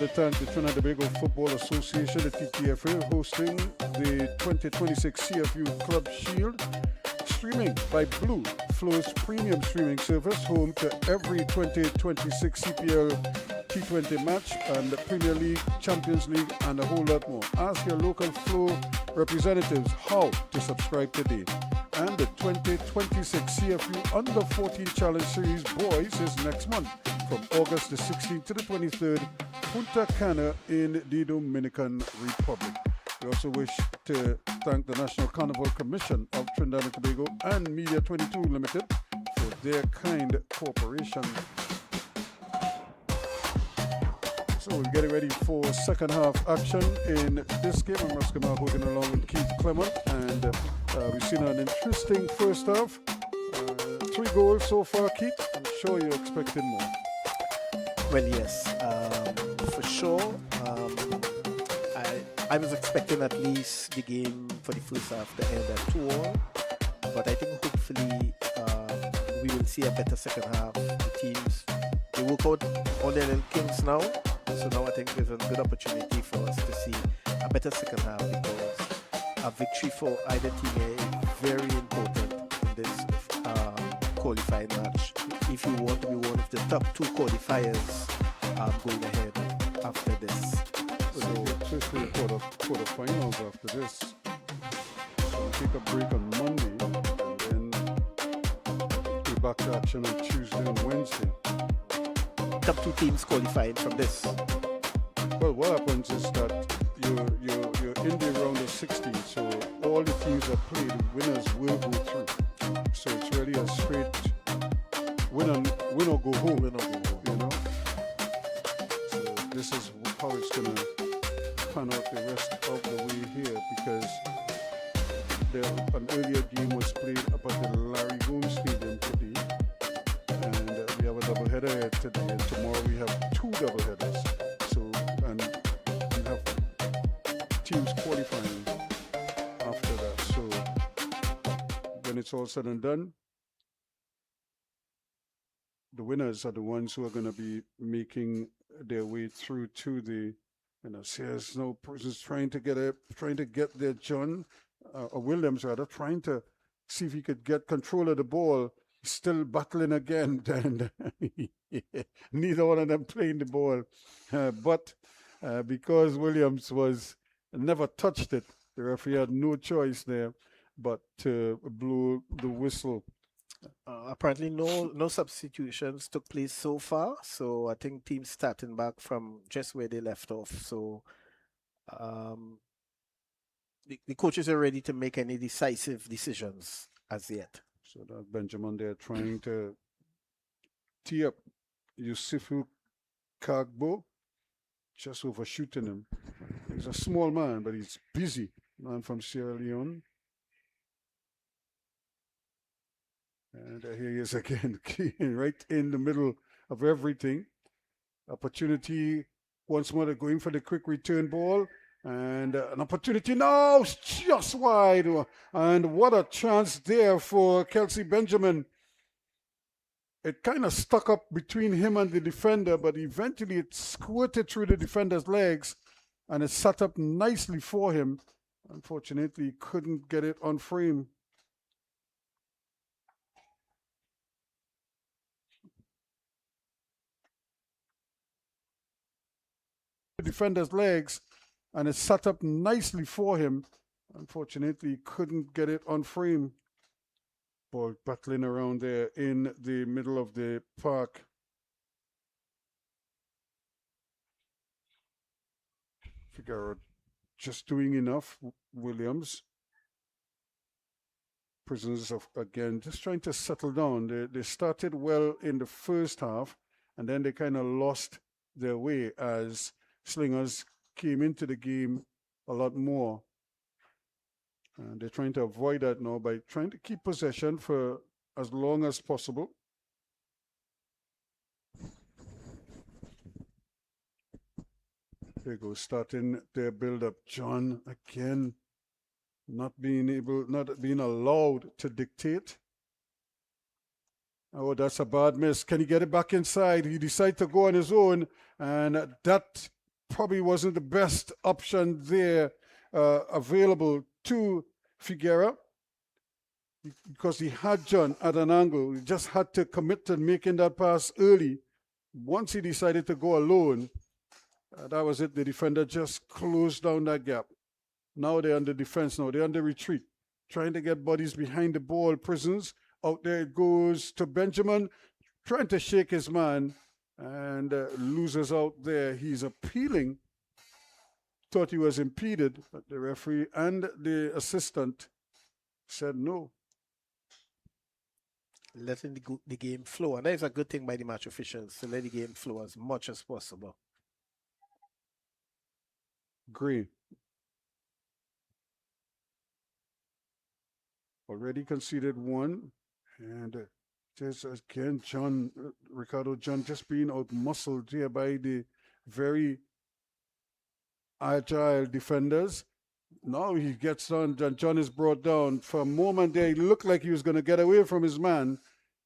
to thank the Trinidad and Tobago Football Association, the TTFA, hosting the 2026 CFU Club Shield, streaming by Blue, Flow's premium streaming service, home to every 2026 CPL T20 match and the Premier League, Champions League, and a whole lot more. Ask your local Flow representatives how to subscribe today. And the 2026 CFU Under 14 Challenge Series Boys is next month from August the 16th to the 23rd, Punta Cana in the Dominican Republic. We also wish to thank the National Carnival Commission of Trinidad and Tobago and Media 22 Limited for their kind cooperation. So we're getting ready for second half action in this game. I'm Raskama working along with Keith Clement, and we've seen an interesting first half. 3 goals so far, Keith. I'm sure you're expecting more. Well, yes, for sure. I was expecting at least the game for the first half to end at 2-2, but I think hopefully we will see a better second half. The teams, they work out all their little kinks now, so now I think there's a good opportunity for us to see a better second half, because a victory for either team is very important in this qualifying match. If you want to be one of the top 2 qualifiers going ahead after this. So especially quarterfinals after this. So we'll take a break on Monday and then be back to action on Tuesday and Wednesday. Top 2 teams qualifying from this. Well, what happens is that you're in the round of 16, so all the teams that play, the winners will go through. So it's really a straight win or go home. You know. So this is how it's gonna pan out the rest of the way here, because an earlier game was played up at the Larry Gomes Stadium today, and we have a doubleheader here today, and tomorrow we have 2 doubleheaders. So, and we have teams qualifying after that. So when it's all said and done, the winners are the ones who are going to be making their way through to the, Sears no persons trying to get their John or Williams rather, trying to see if he could get control of the ball, still battling again, and neither one of them playing the ball. But because Williams never touched it, the referee had no choice there but to blow the whistle. Apparently no substitutions took place so far, so I think teams starting back from just where they left off. So the coaches are ready to make any decisive decisions as yet. So that Benjamin there trying to tee up Yusufu Kagbo, just overshooting him. He's a small man, but he's busy. Man from Sierra Leone. And here he is again, right in the middle of everything. Opportunity once more to go in for the quick return ball. And an opportunity now, just wide. And what a chance there for Kelsey Benjamin. It kind of stuck up between him and the defender, but eventually it squirted through the defender's legs and it sat up nicely for him. Unfortunately, he couldn't get it on frame. Defender's legs and it sat up nicely for him. Unfortunately, he couldn't get it on frame. Ball battling around there in the middle of the park. Figueroa just doing enough. Williams. Prisoners of, again, just trying to settle down. They started well in the first half, and then they kind of lost their way as Slingerz came into the game a lot more. And they're trying to avoid that now by trying to keep possession for as long as possible. There you go, starting their build-up. John again, not being allowed to dictate. Oh, that's a bad miss. Can he get it back inside? He decided to go on his own, and that probably wasn't the best option there available to Figuera, because he had John at an angle. He just had to commit to making that pass early. Once he decided to go alone, that was it. The defender just closed down that gap. Now they're under defense. Now they're under retreat, trying to get bodies behind the ball. Prisons, out there it goes to Benjamin, trying to shake his man, and loses out there. He's appealing. Thought he was impeded, but the referee and the assistant said no. Letting the game flow. And that is a good thing by the match officials, to let the game flow as much as possible. Green. Already conceded one. And just again, Ricardo John just being out-muscled here by the very agile defenders. Now he gets on. John is brought down. For a moment there, he looked like he was going to get away from his man.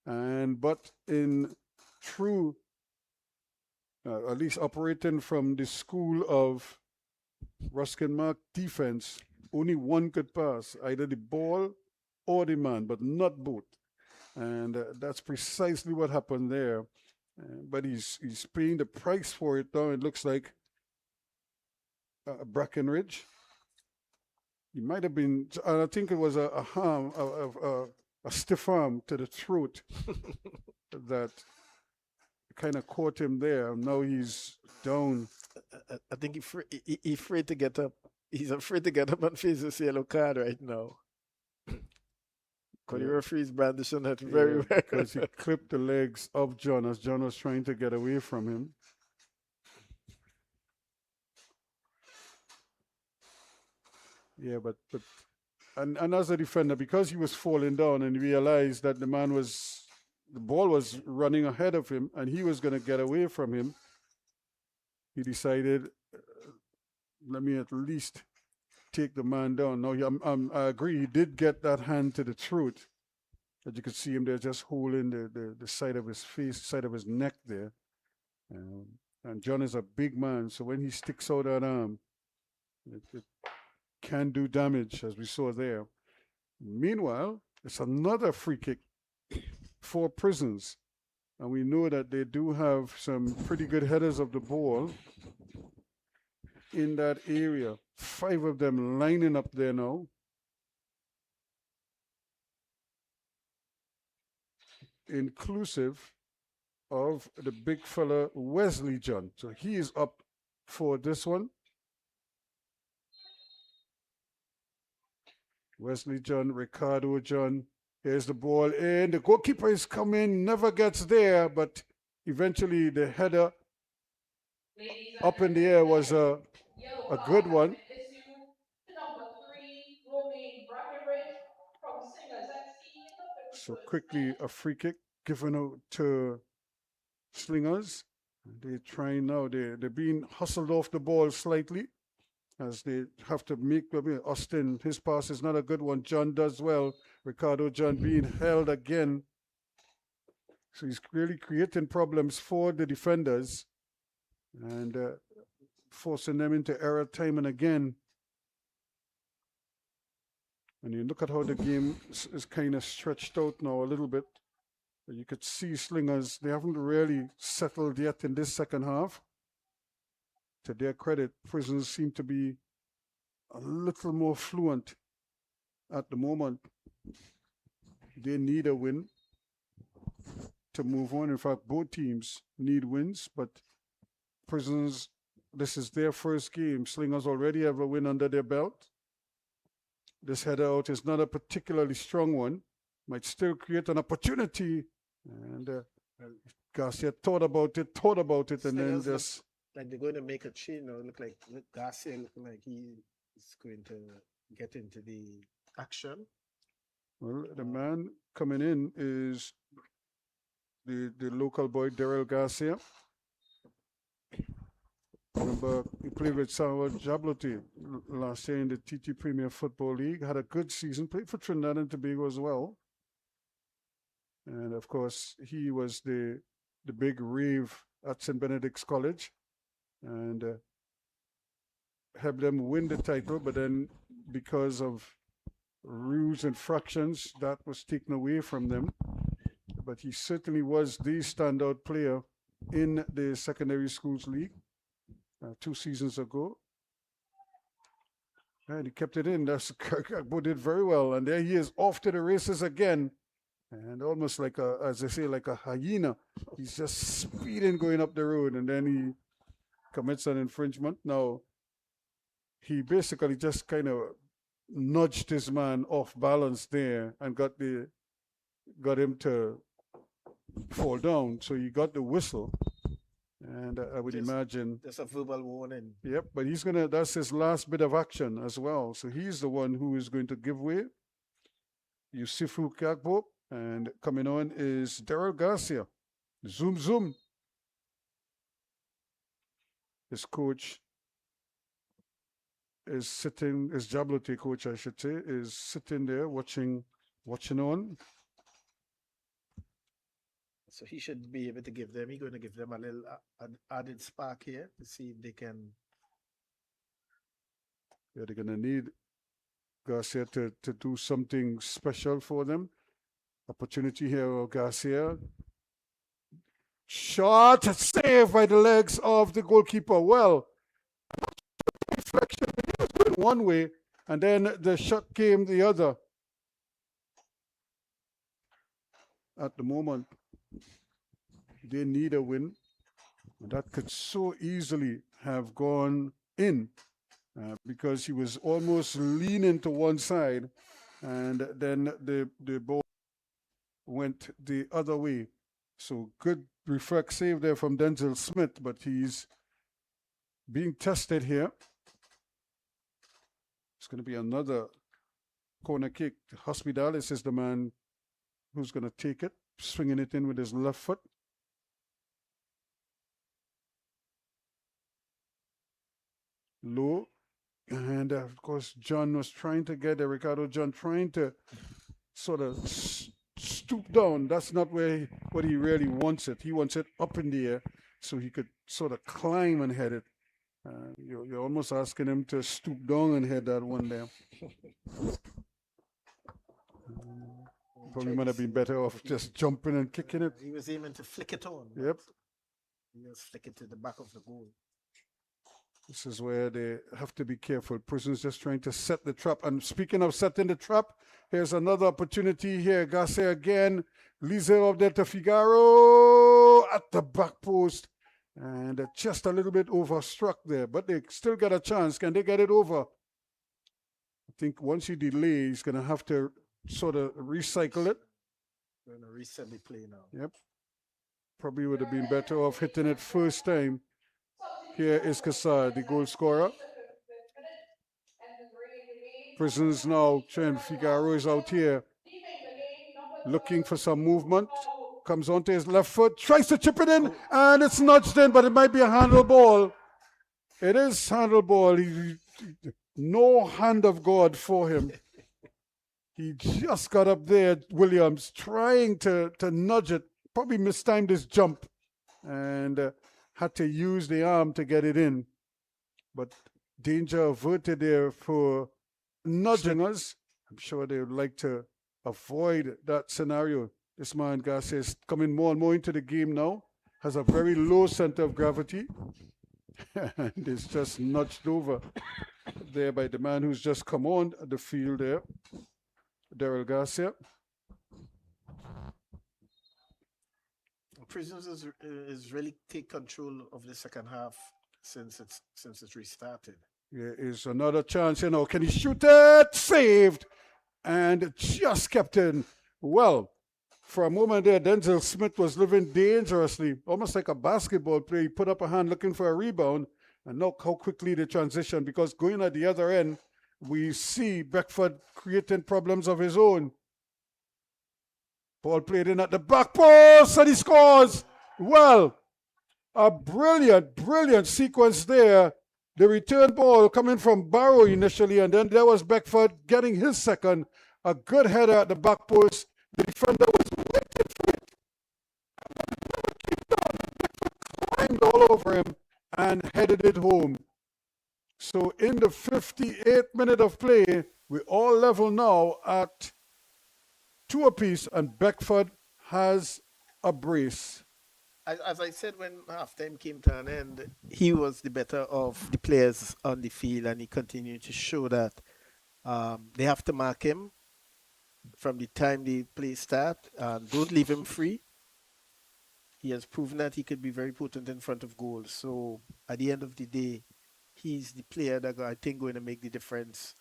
But in true, at least operating from the school of Ruskin Mark defense, only one could pass, either the ball or the man, but not both. And that's precisely what happened there. But he's paying the price for it now. It looks like Brackenridge. He might have been, I think it was a stiff arm to the throat that kind of caught him there. Now he's down. I think he's afraid to get up. He's afraid to get up and face this yellow card right now. Because the referee's brandishing that very well. Because he clipped the legs of John as John was trying to get away from him. Yeah, but as a defender, because he was falling down and realized that the ball was running ahead of him and he was going to get away from him, he decided, let me at least take the man down. Now, I agree, he did get that hand to the throat. But you could see him there just holding the side of his face, side of his neck there. And John is a big man, so when he sticks out that arm, it can do damage, as we saw there. Meanwhile, it's another free kick for Prisons. And we know that they do have some pretty good headers of the ball in that area. 5 of them lining up there now. Inclusive of the big fella Wesley John. So he is up for this one. Wesley John, Ricardo John. Here's the ball in. The goalkeeper is coming, never gets there, but eventually the header up in the air was a good one. So quickly a free kick given out to Slingerz. They're trying now. They're being hustled off the ball slightly, as they have to make. Austin, his pass is not a good one. John does well. Ricardo John being held again. So he's really creating problems for the defenders and forcing them into error time and again. And you look at how the game is kind of stretched out now a little bit. You could see Slingerz, they haven't really settled yet in this second half. To their credit, Prisons seem to be a little more fluent at the moment. They need a win to move on. In fact, both teams need wins, but Prisons, this is their first game. Slingerz already have a win under their belt. This header out is not a particularly strong one. Might still create an opportunity. And Garcia thought about it, and then just... Like they're going to make a change now. Look Garcia looking like he is going to get into the action. Well, the man coming in is the local boy, Daryl Garcia. Remember, he played with Salvador Jablote last year in the TT Premier Football League. Had a good season, played for Trinidad and Tobago as well. And of course, he was the big rave at St. Benedict's College. And help them win the title, but then because of rules and fractions, that was taken away from them. But he certainly was the standout player in the secondary schools league 2 seasons ago. And he kept it in. That's Kirkagbo did very well. And there he is off to the races again. And almost like as they say, like a hyena. He's just speeding going up the road. And then he commits an infringement. Now, he basically just kind of nudged his man off balance there and got him to fall down. So he got the whistle. And I would imagine there's a verbal warning. Yep, but that's his last bit of action as well. So he's the one who is going to give way. CFU Club, and coming on is Daryl Garcia. Zoom, zoom. His coach is sitting, his Jablote coach, I should say, is sitting there watching on. So he should be able to give them, he's going to give them a little added spark here to see if they can. Yeah, they're going to need Garcia to do something special for them. Opportunity here of Garcia. Shot, saved by the legs of the goalkeeper. Well, reflection, it was going one way, and then the shot came the other. At the moment, they need a win. And that could so easily have gone in because he was almost leaning to one side, and then the ball went the other way. So good reflex save there from Denzel Smith, but he's being tested here. It's going to be another corner kick. Hospitalis is the man who's going to take it, swinging it in with his left foot. Low. And of course, John was trying to get Ricardo John trying to sort of stoop down. That's not what he really wants it. He wants it up in the air so he could sort of climb and head it. You're almost asking him to stoop down and head that one there. Probably might have been better off just jumping and kicking it. He was aiming to flick it on. Yep. He just flick it to the back of the goal. This is where they have to be careful. Prison's just trying to set the trap. And speaking of setting the trap, here's another opportunity here. Garcia again. Leaves it up there to Figaro at the back post. And just a little bit overstruck there. But they still got a chance. Can they get it over? I think once he delays, he's going to have to sort of recycle it. Going to reset the play now. Yep. Probably would have been better off hitting it first time. Here is Kassar, the goal scorer. Prisons now trying. Figaro is out here looking for some movement. Comes onto his left foot, tries to chip it in, and it's nudged in, but it might be a handle ball. It is handle ball. No hand of God for him. He just got up there, Williams, trying to nudge it. Probably mistimed his jump and had to use the arm to get it in. But danger averted there for nudging us. I'm sure they would like to avoid that scenario. This man, Garcia, is coming more and more into the game now. Has a very low center of gravity. And is just nudged over there by the man who's just come on the field there. Daryl Garcia. Prisons is really take control of the second half since it's restarted. Here is another chance, Can he shoot it? Saved. And just kept in. Well, for a moment there, Denzel Smith was living dangerously, almost like a basketball player. He put up a hand looking for a rebound. And look how quickly they transition, because going at the other end, we see Beckford creating problems of his own. Ball played in at the back post, and he scores. Well, a brilliant sequence there. The return ball coming from Barrow initially, and then there was Beckford getting his second. A good header at the back post. The defender was waiting for it. Beckford climbed all over him and headed it home. So in the 58th minute of play, we're all level now at 2 apiece, and Beckford has a brace. As I said when halftime came to an end, he was the better of the players on the field, and he continued to show that they have to mark him from the time the play start. Don't leave him free. He has proven that he could be very potent in front of goal. So at the end of the day, he's the player that I think going to make the difference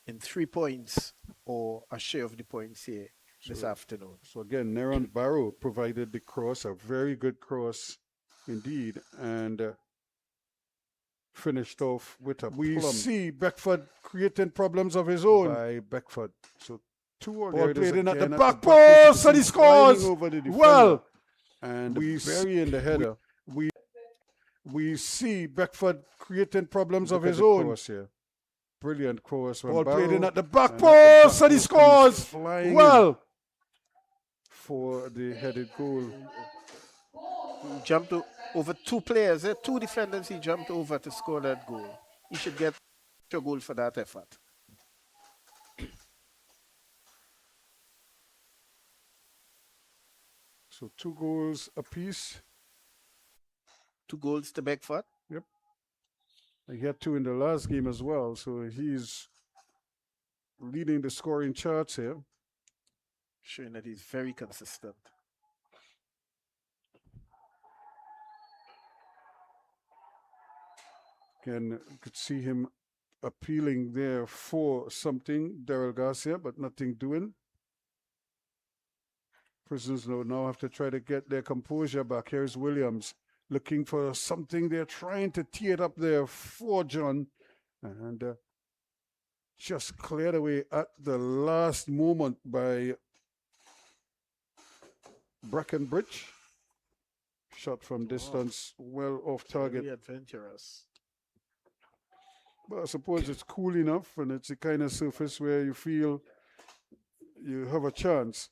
in 3 points or a share of the points here this afternoon. So again, Neron Barrow provided the cross, a very good cross indeed, and finished off with a We plum. See Beckford creating problems of his own by Beckford. So ball played in at the back post, and he scores. Well, and we bury in the header. We see Beckford creating problems of his own. Here. Brilliant course. Ball played in at the back post, and he scores. Well, for the headed goal. He jumped over 2 players, 2 defenders he jumped over to score that goal. He should get a goal for that effort. So 2 goals apiece. 2 goals to Beckford. Yep. He had 2 in the last game as well, so he's leading the scoring charts here. Showing that he's very consistent. Again, you could see him appealing there for something, Daryl Garcia, but nothing doing. Prisoners now have to try to get their composure back. Here's Williams looking for something. They're trying to tee it up there for John, and just cleared away at the last moment by Brackenbridge. Shot from distance, well off target. Very adventurous. But I suppose it's cool enough, and it's the kind of surface where you feel you have a chance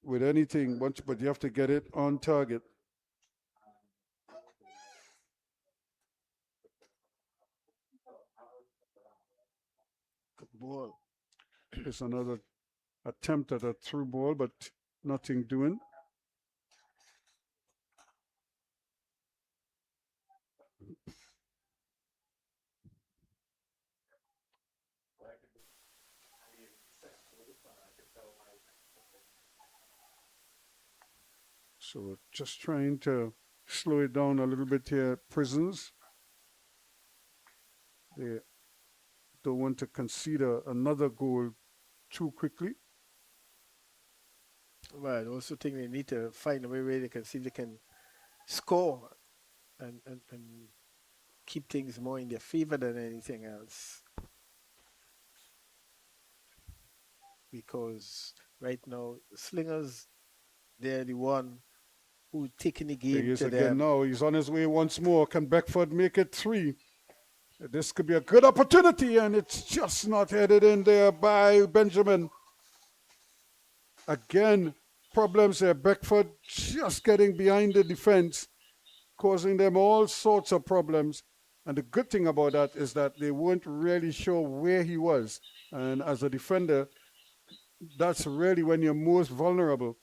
with anything, but you have to get it on target. Good ball. It's another attempt at a through ball, but nothing doing. So just trying to slow it down a little bit here, Prisons. They don't want to concede another goal too quickly. Well, I also think they need to find a way where they can see if they can score and keep things more in their favor than anything else. Because right now, Slingerz, they're the one who's taking the game He is to again them. now. He's on his way once more. Can Beckford make it 3? This could be a good opportunity, and it's just not headed in there by Benjamin. Again, problems there. Beckford just getting behind the defense, causing them all sorts of problems. And the good thing about that is that they weren't really sure where he was. And as a defender, that's really when you're most vulnerable,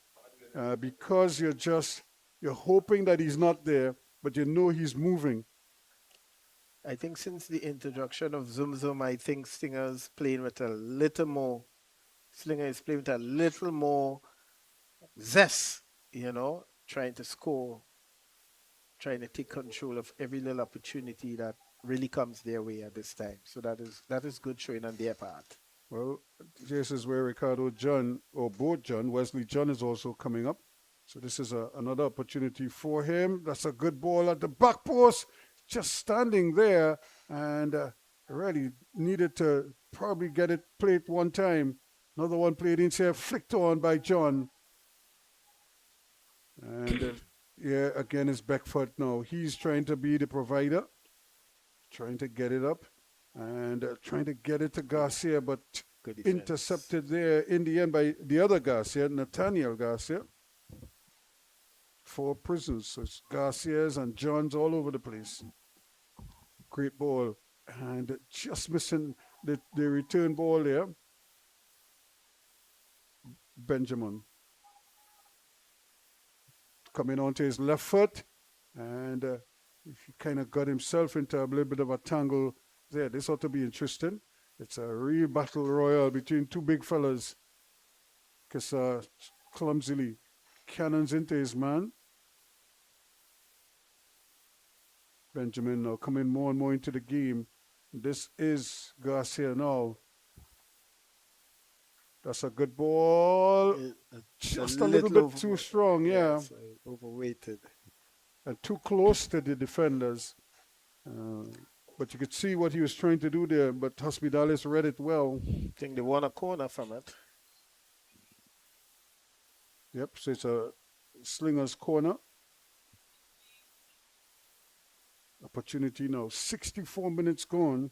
because you're hoping that he's not there, but you know he's moving. I think since the introduction of Zoom Zoom, I think Slingerz playing with a little more. Slinger is playing with a little more zest, trying to score, trying to take control of every little opportunity that really comes their way at this time. So that is good showing on their part. Well, this is where Ricardo John, or both John, Wesley John is also coming up. So this is another opportunity for him. That's a good ball at the back post. Just standing there, and really needed to probably get it played one time. Another one played inside, flicked on by John. And yeah, again it's Beckford now. He's trying to be the provider, trying to get it up, and trying to get it to Garcia, but intercepted there in the end by the other Garcia, Nathaniel Garcia. 4 Prisons. So it's Garcias and Johns all over the place. Great ball. And just missing the return ball there. Benjamin coming onto his left foot, and he kind of got himself into a little bit of a tangle there. This ought to be interesting. It's a real battle royal between two big fellas. Because clumsily cannons into his man. Benjamin now coming more and more into the game. This is Garcia now. That's a good ball. Just a little bit too strong, yeah. Yes, overweighted. And too close to the defenders. But you could see what he was trying to do there, but Hospitalis read it well. I think they won a corner from it. Yep, so it's a Slingerz corner. Opportunity now. 64 minutes gone.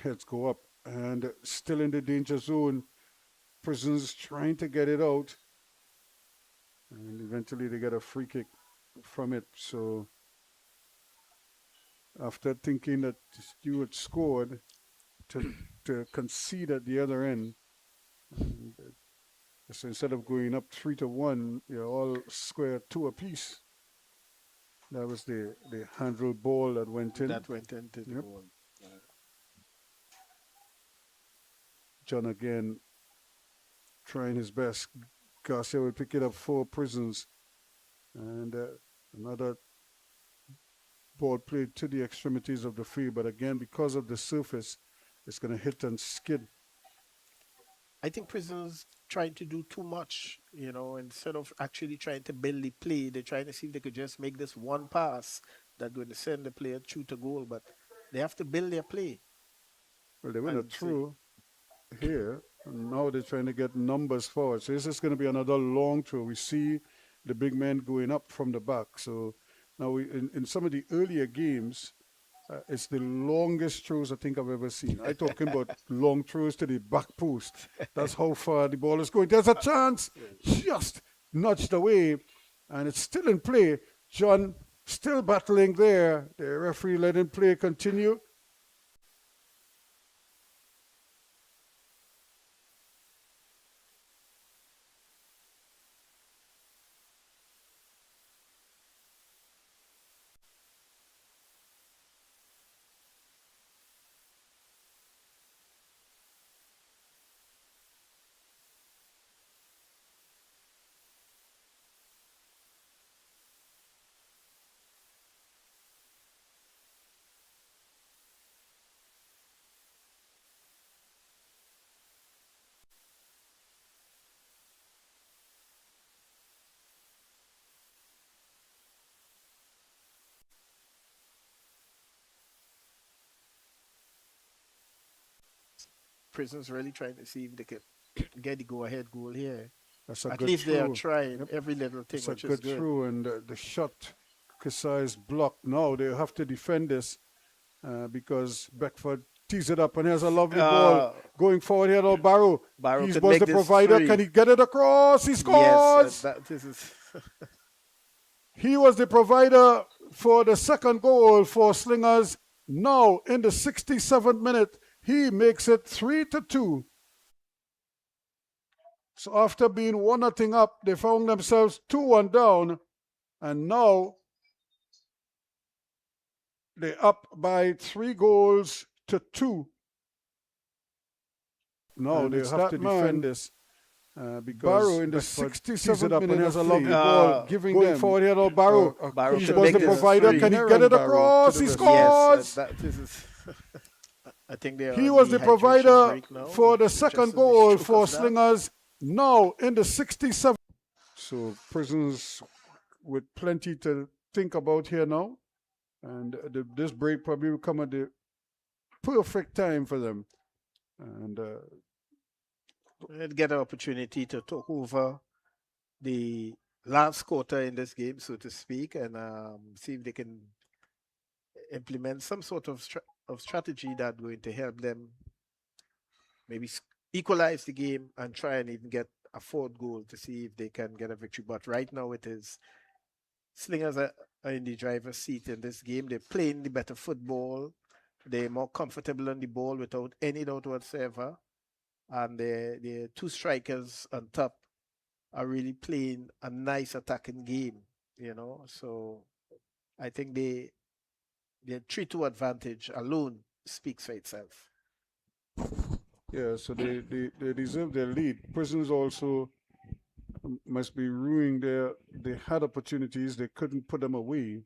Heads go up and still in the danger zone. Prisons trying to get it out. And eventually they get a free kick from it. So after thinking that Stewart scored, to concede at the other end, so instead of going up 3-1, you're all square 2 apiece. That was the handle ball that went in. That went into the goal. John again trying his best. Garcia will pick it up for Prisons. And another ball played to the extremities of the field. But again, because of the surface, it's going to hit and skid. I think Prisons trying to do too much, you know, instead of actually trying to build the play. They're trying to see if they could just make this one pass that's going to send the player through to goal. But they have to build their play. Well, they went through here, and now they're trying to get numbers forward. So this is going to be another long throw. We see the big men going up from the back. So now in some of the earlier games, it's the longest throws I think I've ever seen. I'm talking about long throws to the back post. That's how far the ball is going. There's a chance, just nudged away, and it's still in play. John still battling there. The referee let him play continue. Prisons really trying to see if they can get the go-ahead goal here. That's a At good least throw. they are trying every little thing, It's which a is good good. throw, and the shot, Kasai is blocked. Now they have to defend this because Beckford tees it up, and here's a lovely ball going forward here. Now Barrow, he could was make the this provider. 3. Can he get it across? He scores. Yes, this is He was the provider for the second goal for Slingerz. Now in the 67th minute, he makes it 3-2. So after being 1-0 up, they found themselves 2-1 down, and now they're up by 3-2. Now And they it's have that to man, defend this because Barrow in the Beckford 67th tees it up, and minute there's a of lovely play. ball giving going them. forward here now, Barrow. Barrow He could was make the this provider. 3. Can he get it Barrow across? to He the scores. Yes, this is. I think they are He on was the hydration provider break now. for the Just second in the goal stroke for of that. Slingerz. Now in the 67th. So Prisons with plenty to think about here now. And this break probably will come at the perfect time for them. And They'd get an opportunity to talk over the last quarter in this game, so to speak, and see if they can implement some sort of strategy that's going to help them maybe equalize the game and try and even get a fourth goal to see if they can get a victory. But right now it is Slingers are in the driver's seat in this game. They're playing the better football. They're more comfortable on the ball without any doubt whatsoever. And the two strikers on top are really playing a nice attacking game, you know. So I think their 3-2 advantage alone speaks for itself. Yeah, so they deserve their lead. Prisons also must be ruining they had opportunities, they couldn't put them away.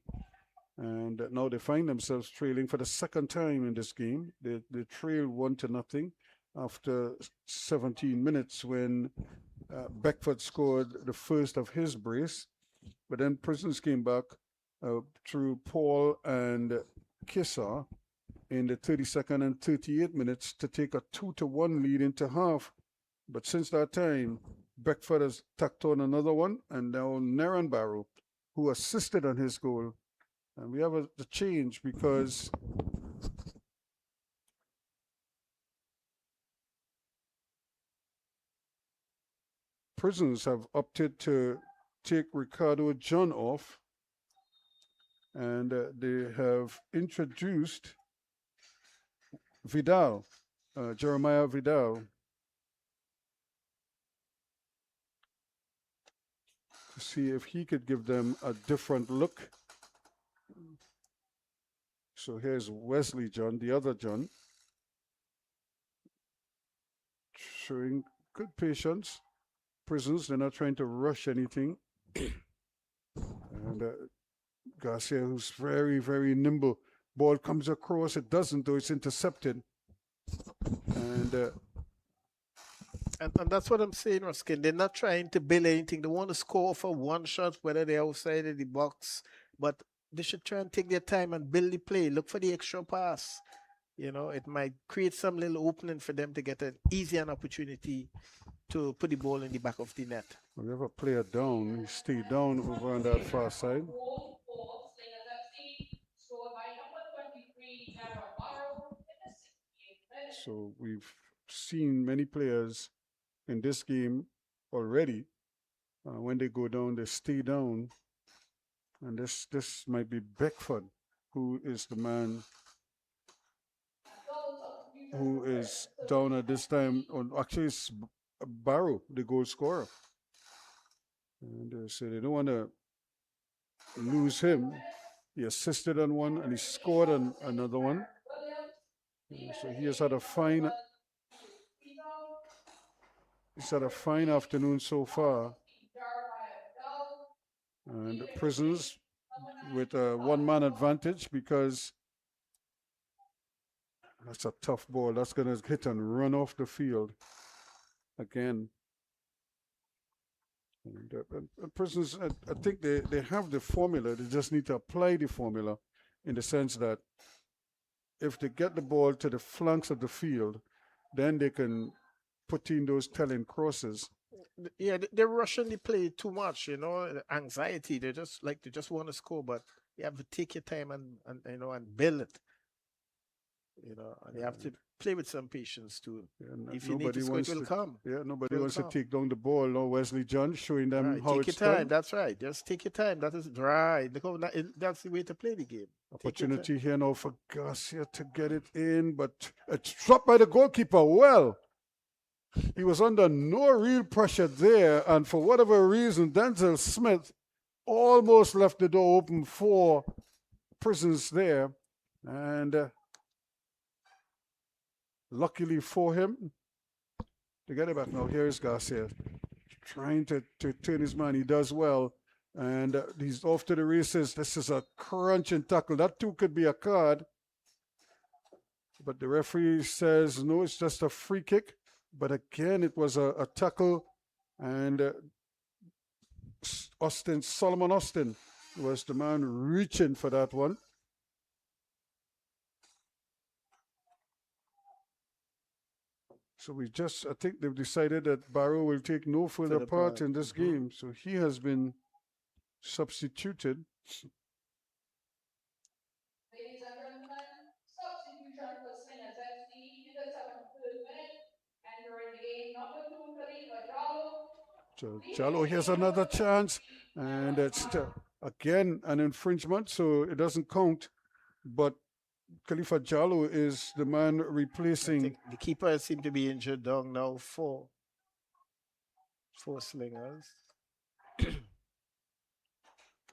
And now they find themselves trailing for the second time in this game. They trailed 1-0 after 17 minutes when Beckford scored the first of his brace. But then Prisons came back through Paul and Kissa in the 32nd and 38 minutes to take a 2-1 lead into half. But since that time, Beckford has tacked on another one, and now Naran Barrow, who assisted on his goal. And we have a change because Prisons have opted to take Ricardo John off, and they have introduced Vidal, Jeremiah Vidal, to see if he could give them a different look. So here's Wesley John, the other John, showing good patience. Prisons, they're not trying to rush anything. And Garcia, who's very, very nimble. Ball comes across, it doesn't, though it's intercepted. And that's what I'm saying, Ruskin. They're not trying to build anything. They want to score for one shot, whether they're outside of the box. But they should try and take their time and build the play. Look for the extra pass. You know, it might create some little opening for them to get an easier opportunity to put the ball in the back of the net. we have a player down. He stayed down over on that far side. So we've seen many players in this game already. When they go down, they stay down. And this might be Beckford, who is the man who is down at this time. Actually, it's Barrow, the goal scorer. And so they don't want to lose him. He assisted on one and he scored on another one. So he has had a fine afternoon so far. And Prisons with a one-man advantage because that's a tough ball. That's going to hit and run off the field again. And Prisons, I think they have the formula. They just need to apply the formula in the sense that if they get the ball to the flanks of the field, then they can put in those telling crosses. Yeah, they're rushing the play too much, you know, anxiety. They just want to score, but you have to take your time and you know, and build it. You know, and you have to play with some patience too. Yeah, if you need to score, it will come. Yeah, nobody wants to take down the ball. No, Wesley John showing them how it's done. Take your time. That's right. Just take your time. That is right. That's the way to play the game. Opportunity here now for Garcia to get it in, but it's dropped by the goalkeeper. Well, he was under no real pressure there, and for whatever reason, Denzel Smith almost left the door open for Prisons there, and luckily for him, to get it back now. Here's Garcia trying to turn his man. He does well, and he's off to the races. This is a crunching tackle. That too could be a card, but the referee says no, it's just a free kick. But again, it was a tackle, and Solomon Austin was the man reaching for that one. So I think they've decided that Barrow will take no further part in this game. So he has been substituted. Ladies and gentlemen, substitution for Slingerz FC in the 73rd minute. So Jallo, here's another chance, and it's again an infringement, so it doesn't count. But Khalifa Jallo is the man I replacing. think the keeper seemed to be injured down now for Slingers.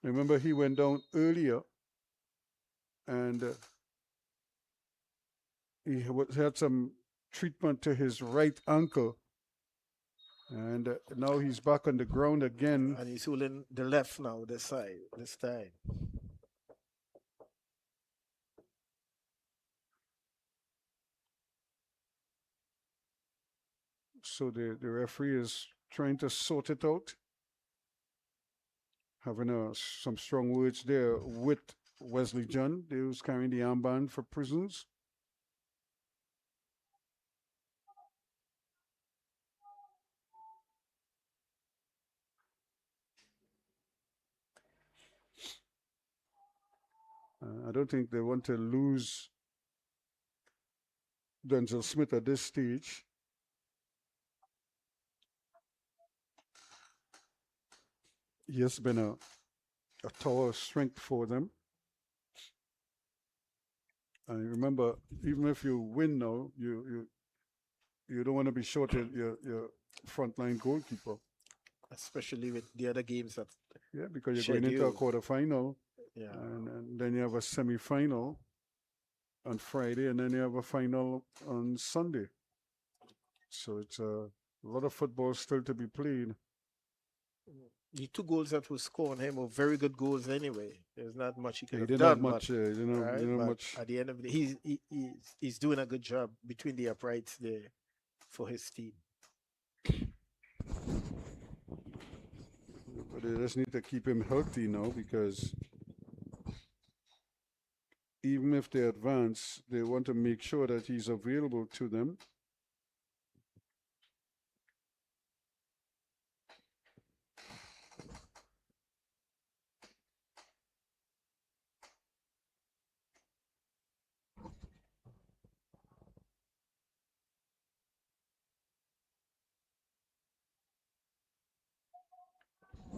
Remember, he went down earlier, and he had some treatment to his right ankle, and now he's back on the ground again. And he's holding the left now, this side, this time. So the referee is trying to sort it out, having some strong words there with Wesley John, who's carrying the armband for Prisons. I don't think they want to lose Denzel Smith at this stage. He has been a tower of strength for them. And remember, even if you win now, you don't want to be short your frontline goalkeeper. Especially with the other games that. Yeah, because you're going into a quarterfinal. Yeah. And then you have a semi-final on Friday, and then you have a final on Sunday. So it's a lot of football still to be played. The 2 goals that was scored on him were very good goals anyway. There's not much he could have didn't done. have much. Much. At the end of the day, he's doing a good job between the uprights there for his team. But they just need to keep him healthy now, because even if they advance, they want to make sure that he's available to them.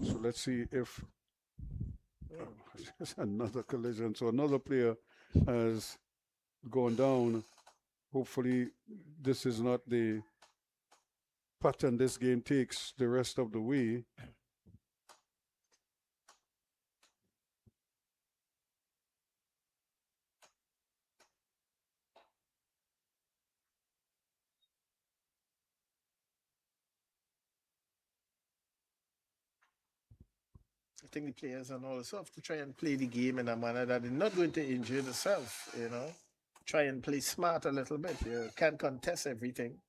So let's see if there's another collision. So another player has gone down. Hopefully, this is not the pattern this game takes the rest of the way. I think the players and also have to try and play the game in a manner that is not going to injure themselves, Try and play smart a little bit. You can't contest everything.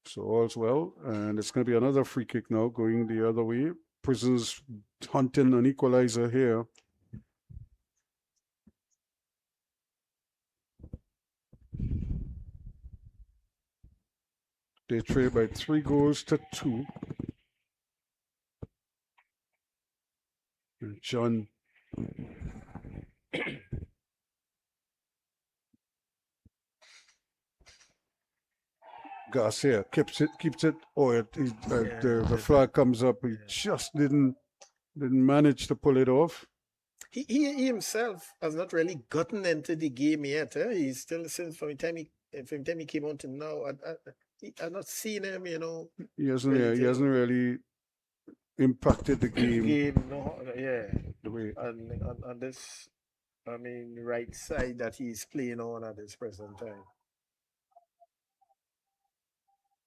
So all's well, and it's going to be another free kick now going the other way. Prisons hunting an equalizer here. They trail by 3-2. And John Garcia keeps it. Oh, the flag comes up. He just didn't manage to pull it off. He himself has not really gotten into the game yet. He's still, since from the time he came on to now, I've not seen him. He hasn't really impacted the game. The way on this, right side that he's playing on at this present time.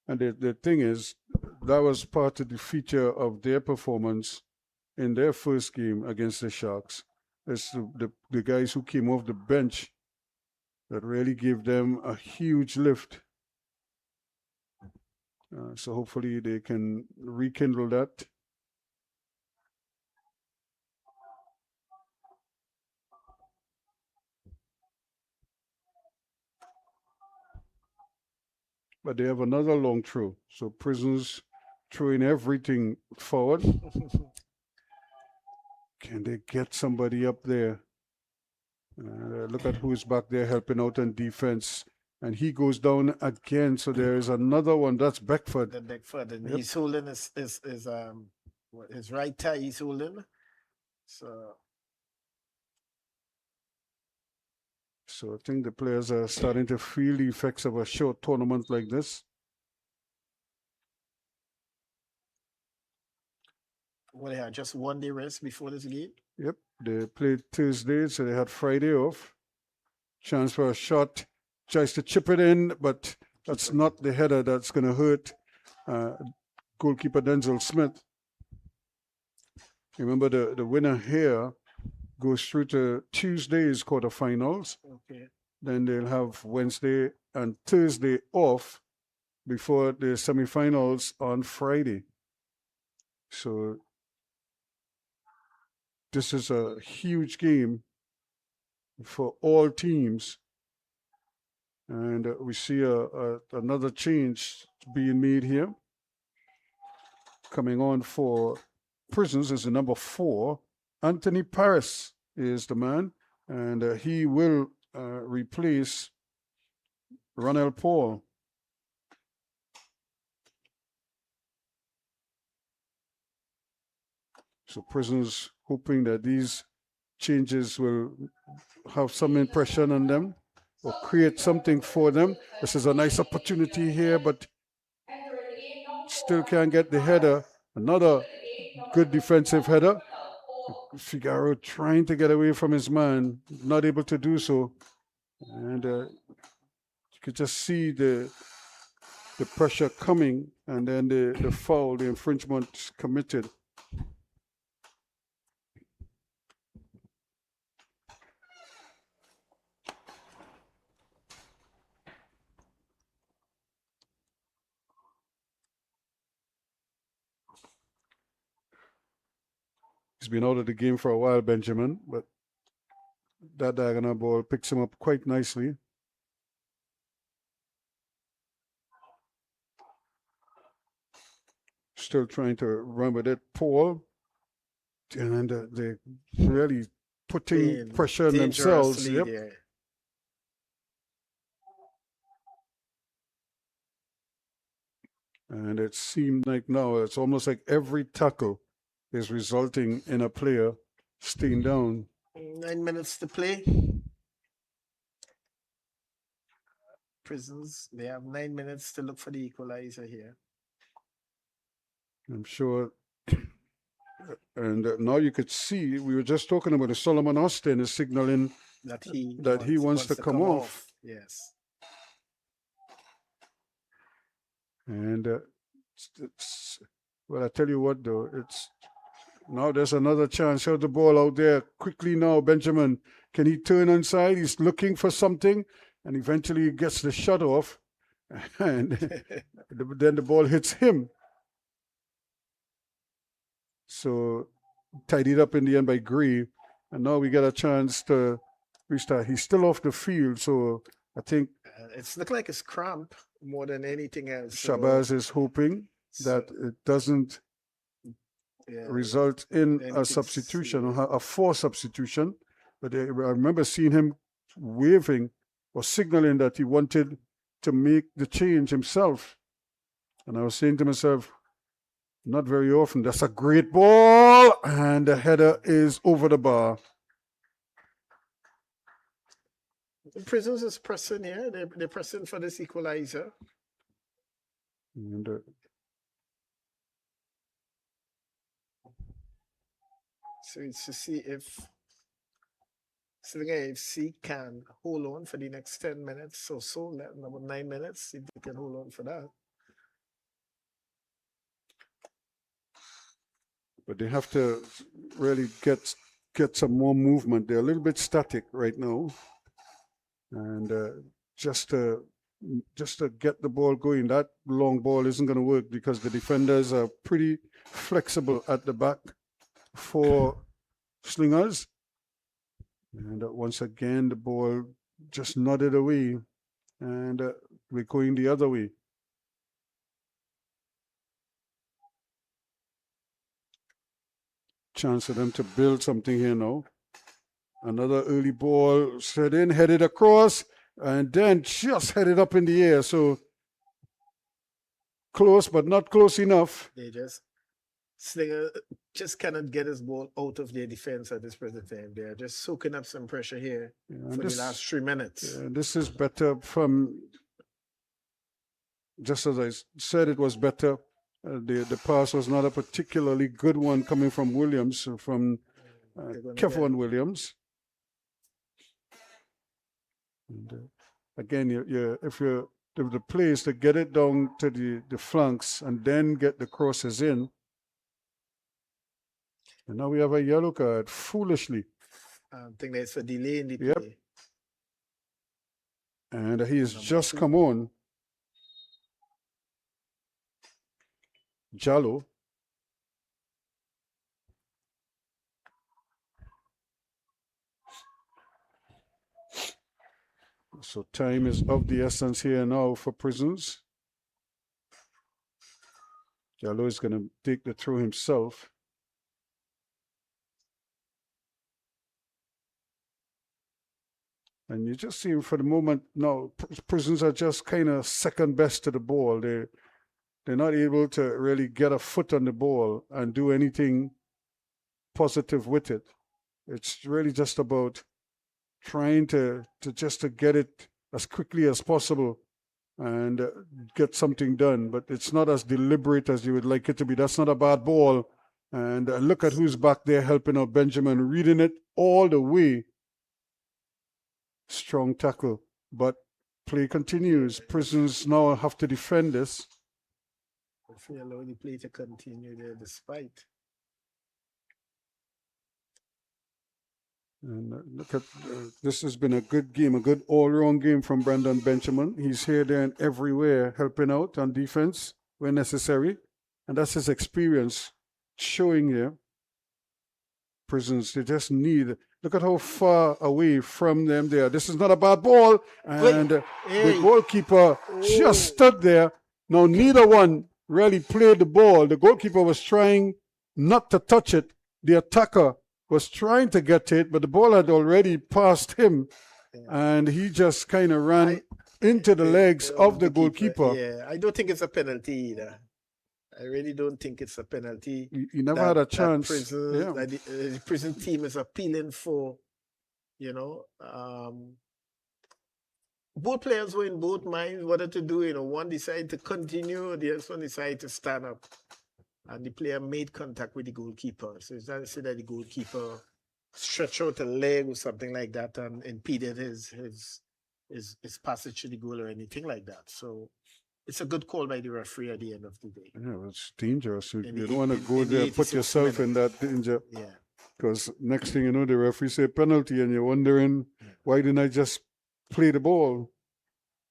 And the thing is, that was part of the feature of their performance in their first game against the Sharks. It's the guys who came off the bench that really gave them a huge lift. So hopefully they can rekindle that. But they have another long throw. So Prisons throwing everything forward. Can they get somebody up there? Look at who's back there helping out on defense. and he goes down again. So there is another one. That's Beckford. The Beckford, and Yep. he's holding his his right thigh. He's holding. So I think the players are starting to feel the effects of a short tournament like this. Well, they had just 1 day rest before this game. Yep, they played Thursday, so they had Friday off. Chance for a shot, tries to chip it in, but that's not the header that's going to hurt goalkeeper Denzel Smith. Remember, the winner here goes through to Tuesday's quarterfinals. Okay. Then they'll have Wednesday and Thursday off before the semifinals on Friday. So this is a huge game for all teams. And we see another change being made here. Coming on for Prisons is the number 4. Anthony Paris is the man, and he will replace Ronald Paul. So Prisons hoping that these changes will have some impression on them or create something for them. This is a nice opportunity here, but still can't get the header. Another good defensive header. Figaro trying to get away from his man, not able to do so. And you could just see the pressure coming, and then the foul, the infringement committed. He's been out of the game for a while, Benjamin, but that diagonal ball picks him up quite nicely. Still trying to run with it, Paul. And they're really putting pressure on themselves. Yep. Yeah. And it seemed like now it's almost like every tackle is resulting in a player staying down. 9 minutes to play. Prisons, they have 9 minutes to look for the equalizer here. I'm sure. And now you could see, we were just talking about Solomon Austin is signaling that he wants to come off. Yes. And well, I tell you what, though, now there's another chance. Show the ball out there quickly now. Benjamin, can he turn inside? He's looking for something, and eventually he gets the shot off, and then the ball hits him. So tidied up in the end by Gray, and now we get a chance to restart. He's still off the field, so I think it's looked like it's cramp more than anything else. Shabazz is hoping that it doesn't result in a substitution or a forced substitution. But I remember seeing him waving or signaling that he wanted to make the change himself. And I was saying to myself, not very often. That's a great ball, and the header is over the bar. The Prisons is pressing here. They're pressing for this equalizer. And, so it's to see if Slingerz FC can hold on for the next 10 minutes or so, about 9 minutes, if they can hold on for that. But they have to really get some more movement. They're a little bit static right now, and just to get the ball going. That long ball isn't going to work because the defenders are pretty flexible at the back for Slingerz. And once again, the ball just nodded away, and we're going the other way. Chance for them to build something here now. Another early ball set in, headed across, and then just headed up in the air. So close, but not close enough. Slinger just cannot get his ball out of their defense at this present time. They are just soaking up some pressure here for the last 3 minutes. This is better from, just as I said, it was better. The pass was not a particularly good one coming from Williams, from Kevin Williams. And, again, if the play is to get it down to the flanks and then get the crosses in. And now we have a yellow card, foolishly. I think that's a delay in the Yep. play. And he has just come on. Jallo. So time is of the essence here now for Prisons. Jallo is going to take the throw himself. And you just see for the moment now, Prisons are just kind of second best to the ball. They're not able to really get a foot on the ball and do anything positive with it. It's really just about trying to get it as quickly as possible and get something done. But it's not as deliberate as you would like it to be. That's not a bad ball. And look at who's back there helping out Benjamin, reading it all the way. Strong tackle, but play continues. Prisons now have to defend this. If we allow the play to continue there, despite. And look at this has been a good game, a good all-round game from Brandon Benjamin. He's here, there, and everywhere, helping out on defense where necessary, and that's his experience showing here. Prisons, they just need. Look at how far away from them they are. This is not a bad ball. And the goalkeeper just stood there. Now, neither one really played the ball. The goalkeeper was trying not to touch it. The attacker was trying to get it, but the ball had already passed him. And he just kind of ran into the legs of the goalkeeper. Yeah, I don't think it's a penalty either. I really don't think it's a penalty. He never had a chance. The prison team is appealing for, both players were in both minds whether to do. One decided to continue, the other one decided to stand up. And the player made contact with the goalkeeper. So it's not to say that the goalkeeper stretched out a leg or something like that and impeded his passage to the goal or anything like that. So it's a good call by the referee at the end of the day. Yeah, it's dangerous. You don't want to go there and put yourself in that danger. Yeah. Because next thing you know, the referee say penalty and you're wondering, why didn't I just play the ball?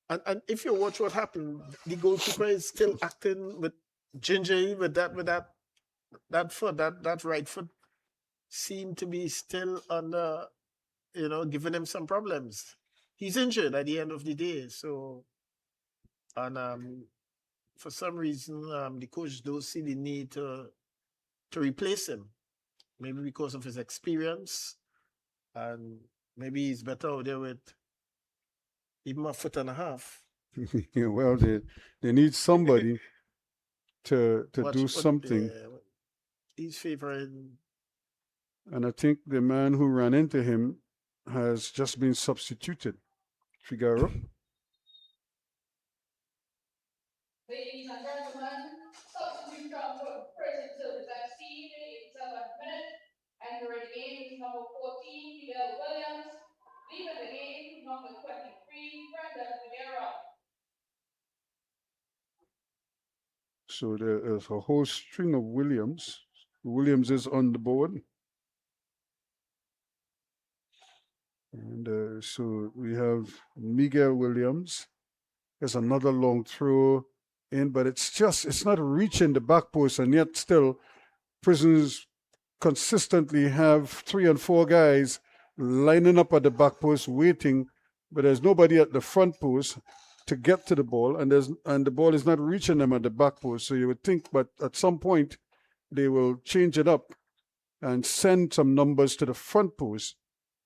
And if you watch what happened, the goalkeeper is still acting with gingerly with that foot, that right foot seemed to be still under, giving him some problems. He's injured at the end of the day, so. And for some reason, the coach don't see the need to replace him. Maybe because of his experience, and maybe he's better out there with even a foot and a half. Yeah, well, they need somebody to do something. He's favoring. And I think the man who ran into him has just been substituted. Figaro. Ladies and gentlemen, substitution for Prison till the 87th minute. Entering the game is number 14, Miguel Williams. Leaving the game, number 23, Brendan Figueroa. So there is a whole string of Williams. Williams is on the board. And so we have Miguel Williams. There's another long throw in, but it's not reaching the back post, and yet still Prisons consistently have 3 and 4 guys lining up at the back post waiting, but there's nobody at the front post to get to the ball, and the ball is not reaching them at the back post. So you would think, but at some point they will change it up and send some numbers to the front post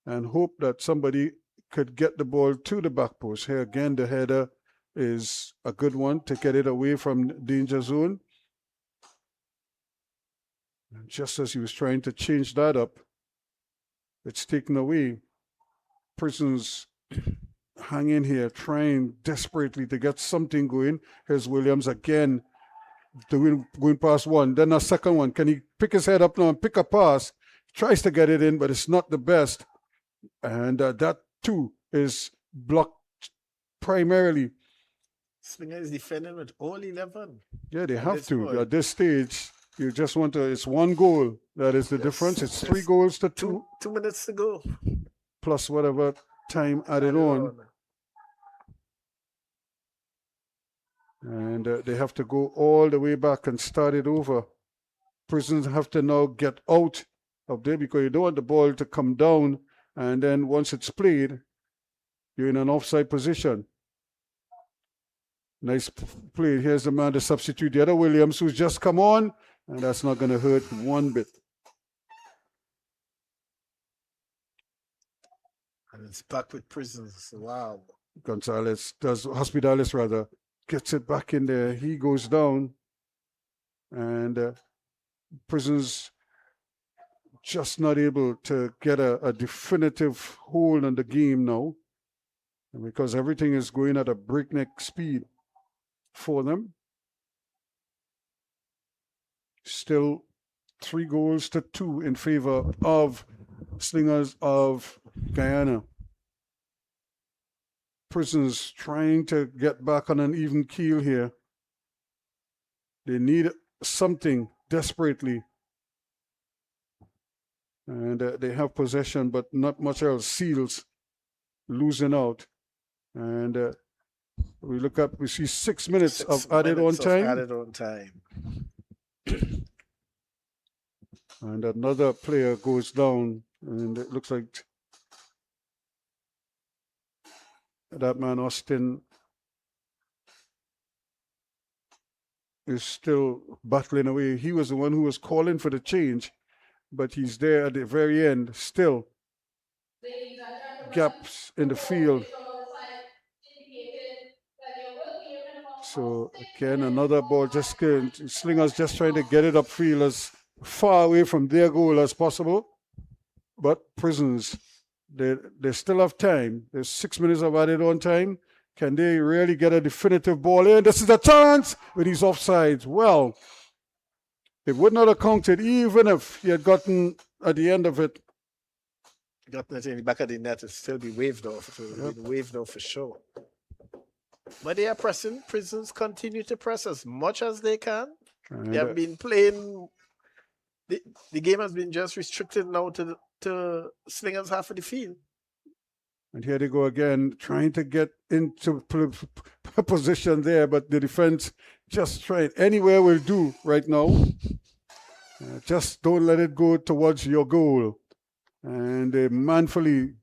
and hope that somebody could get the ball to the back post. Here again, the header is a good one to get it away from danger zone. Just as he was trying to change that up, it's taken away. Prisons hang in here, trying desperately to get something going. Here's Williams again, going past one, then a second one. Can he pick his head up now and pick a pass? Tries to get it in, but it's not the best. And that too is blocked primarily. Slinger is defending with all 11. Yeah, they have to. point. At this stage, you just want to, it's one goal. That is the difference. It's 3 goals to 2. 2 minutes to go. Plus whatever time added on. And they have to go all the way back and start it over. Prisons have to now get out of there because you don't want the ball to come down, and then once it's played, you're in an offside position. Nice play. Here's the man to substitute the other Williams, who's just come on, and that's not going to hurt one bit. And it's back with Prisons. Wow. Hospitales rather, gets it back in there. He goes down, and Prisons just not able to get a definitive hold on the game now, because everything is going at a breakneck speed for them. Still 3 goals to 2 in favor of Slingerz of Guyana. Prisons trying to get back on an even keel here. They need something desperately. And they have possession, but not much else. Seals losing out. And we see 6 minutes of added on time. And another player goes down, and it looks like that man Austin is still battling away. He was the one who was calling for the change, but he's there at the very end still. Gaps in the field. So again, another ball. Slingerz just trying to get it upfield as far away from their goal as possible. But Prisons, they still have time. There's 6 minutes of added on time. Can they really get a definitive ball in? This is a chance with these offsides. Well, it would not have counted even if he had gotten at the end of it. Gotten it in the back of the net, to still be waved off. It would have been waved off for sure. But they are pressing. Prisons continue to press as much as they can. They have been playing. The game has been just restricted now to Slingerz half of the field. And here they go again, trying to get into position there, but the defense just trying. Anywhere will do right now. Just don't let it go towards your goal. And they manfully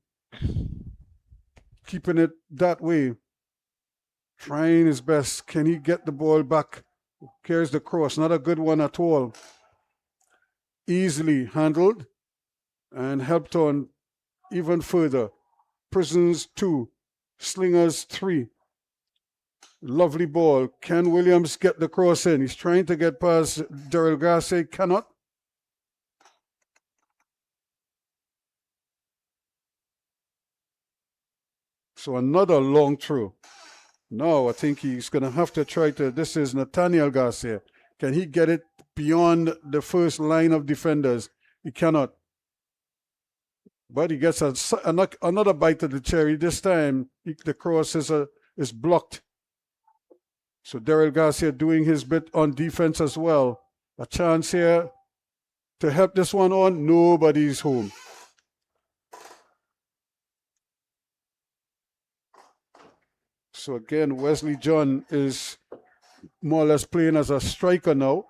keeping it that way. Trying his best. Can he get the ball back? Here's the cross. Not a good one at all. Easily handled and helped on even further. Prisons 2, Slingerz 3. Lovely ball. Can Williams get the cross in? He's trying to get past Daryl Garcia. Cannot. So another long throw. No, I think he's going to have to try to. This is Nathaniel Garcia. Can he get it beyond the first line of defenders? He cannot. But he gets another bite of the cherry. This time, the cross is blocked. So Daryl Garcia doing his bit on defense as well. A chance here to help this one on. Nobody's home. So again, Wesley John is more or less playing as a striker now.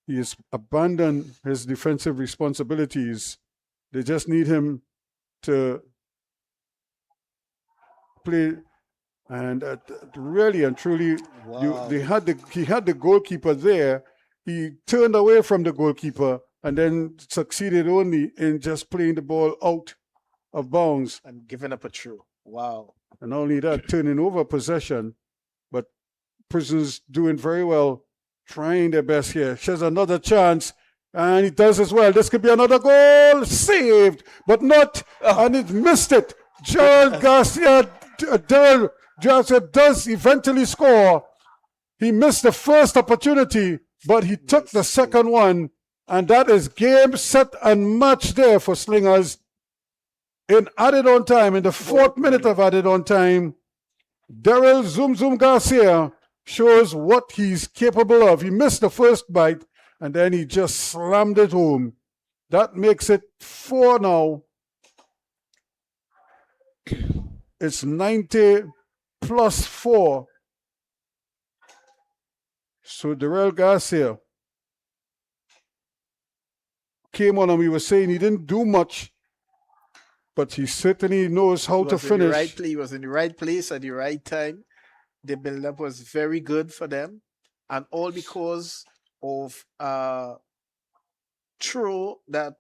He has abandoned his defensive responsibilities. They just need him to play. And really and truly, Wow. he had the goalkeeper there. He turned away from the goalkeeper and then succeeded only in just playing the ball out of bounds. And giving up a throw. Wow. And not only that, turning over possession, but Prison's doing very well, trying their best here. Here's another chance, and he does as well. This could be another goal, saved, but not, and it missed it. Gerald Garcia, Daryl Garcia does eventually score. He missed the first opportunity, but he took the second one, and that is game, set, and match there for Slingerz. In added on time, in the 4th minute of added on time, Daryl Zoom Zoom Garcia shows what he's capable of. He missed the first bite, and then he just slammed it home. That makes it 4 now. It's 90 plus 4. So Daryl Garcia came on, and we were saying he didn't do much, but he certainly knows how to finish. He was in the right place at the right time. The build-up was very good for them, and all because of throw that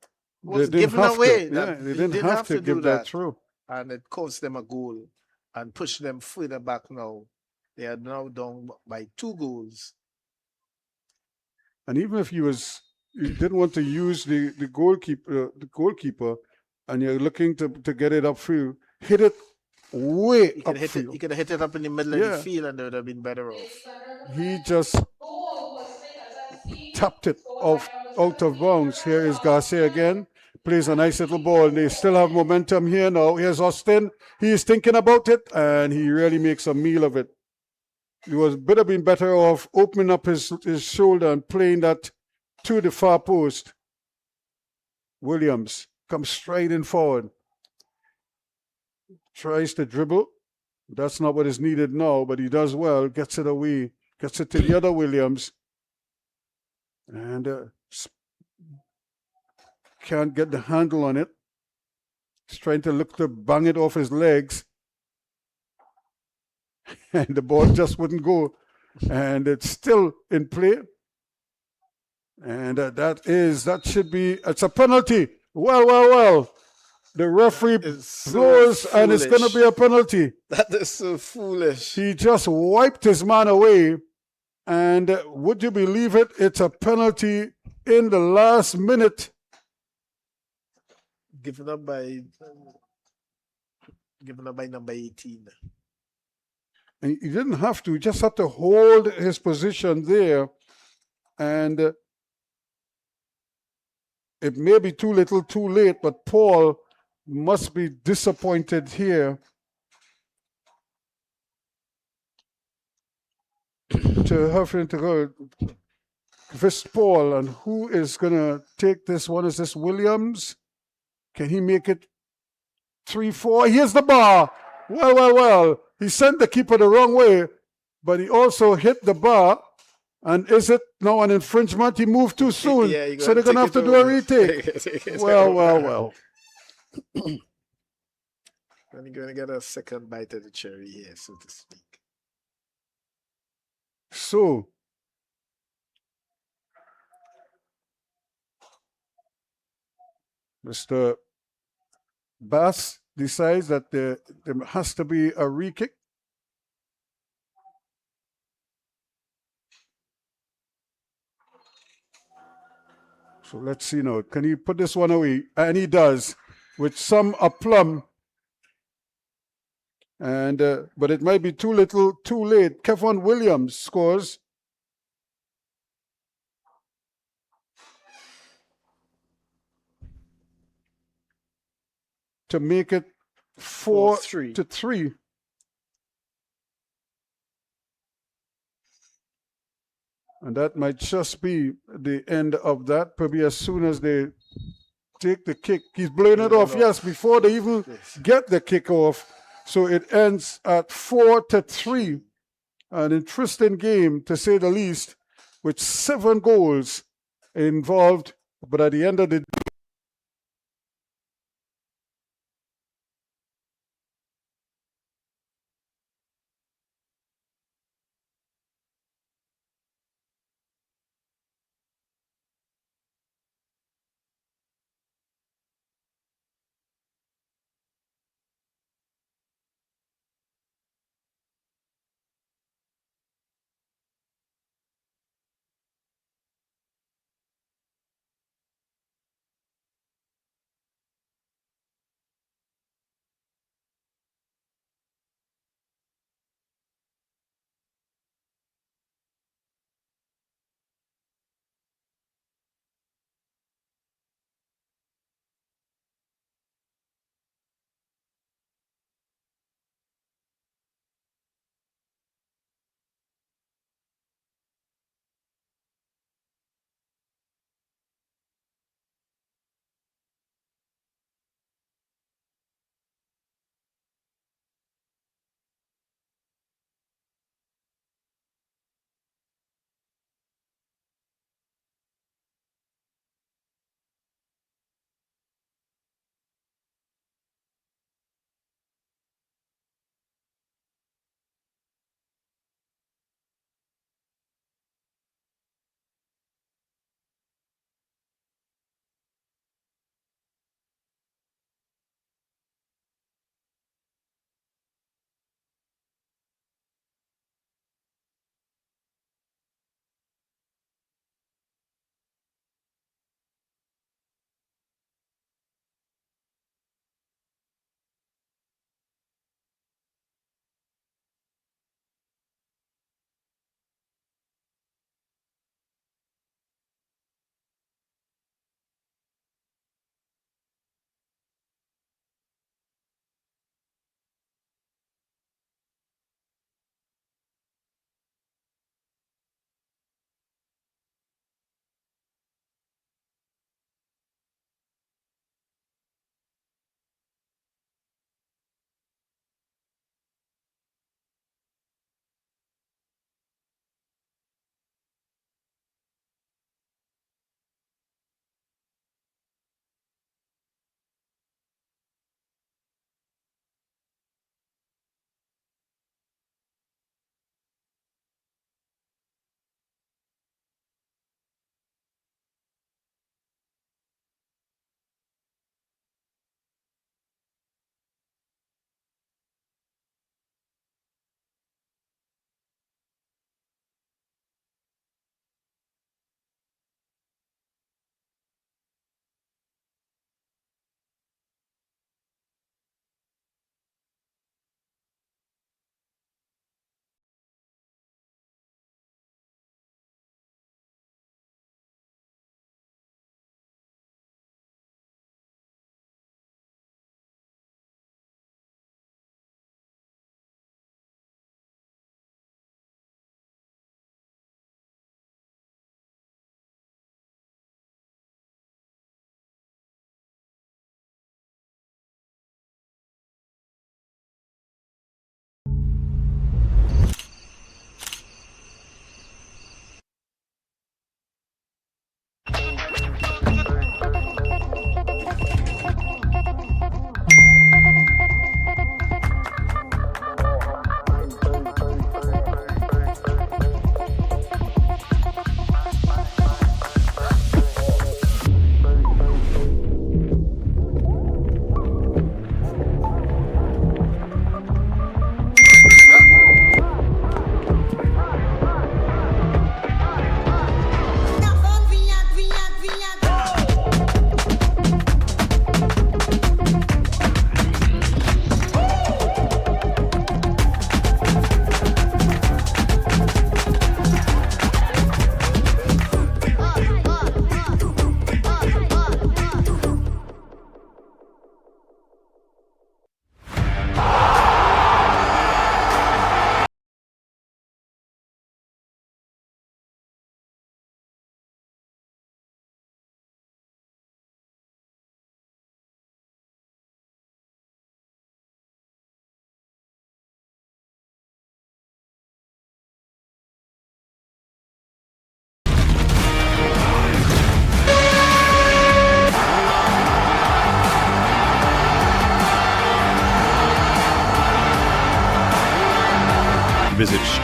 was given away. They didn't have to give that throw. And it cost them a goal and pushed them further back now. They are now down by 2 goals. And even if he didn't want to use the goalkeeper, and you're looking to get it upfield, hit it way upfield. He could have hit it up in the middle of the field, and they would have been better off. He just tapped it out of bounds. Here is Garcia again. Plays a nice little ball. They still have momentum here now. Here's Austin. He's thinking about it, and he really makes a meal of it. He would have been better off opening up his shoulder and playing that to the far post. Williams comes striding forward. Tries to dribble. That's not what is needed now, but he does well. Gets it away. Gets it to the other Williams. And can't get the handle on it. He's trying to look to bang it off his legs. And the ball just wouldn't go. And it's still in play. And that should be, it's a penalty. Well. The referee blows, and it's going to be a penalty. That is so foolish. He just wiped his man away. And would you believe it? It's a penalty in the last minute. Given up by number 18. And he didn't have to. He just had to hold his position there. And it may be too little, too late, but Paul must be disappointed here to have him to go fist Paul. And who is going to take this one? Is this Williams? Can he make it 3-4? Here's the bar. Well. He sent the keeper the wrong way, but he also hit the bar. And is it now an infringement? He moved too soon, so they're going to have to do a retake. Well. And you're going to get a second bite of the cherry here, so to speak. So, Mr. Bass decides that there has to be a re-kick. So let's see now. Can he put this one away? And he does, with some aplomb. And but it might be too little, too late. Kevon Williams scores. To make it 4-3. And that might just be the end of that. Probably as soon as they take the kick. He's blowing it off, yes, before they even get the kick off. So it ends at 4-3. An interesting game, to say the least, with 7 goals involved. But at the end of the day,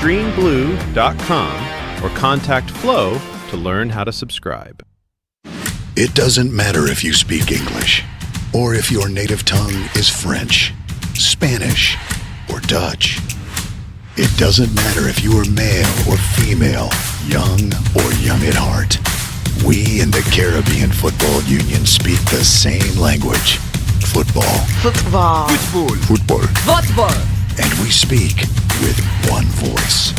greenblue.com or contact Flo to learn how to subscribe. It doesn't matter if you speak English or if your native tongue is French, Spanish, or Dutch. It doesn't matter if you are male or female, young or young at heart. We in the Caribbean Football Union speak the same language. Football. Football. Football. Football. And we speak with one voice.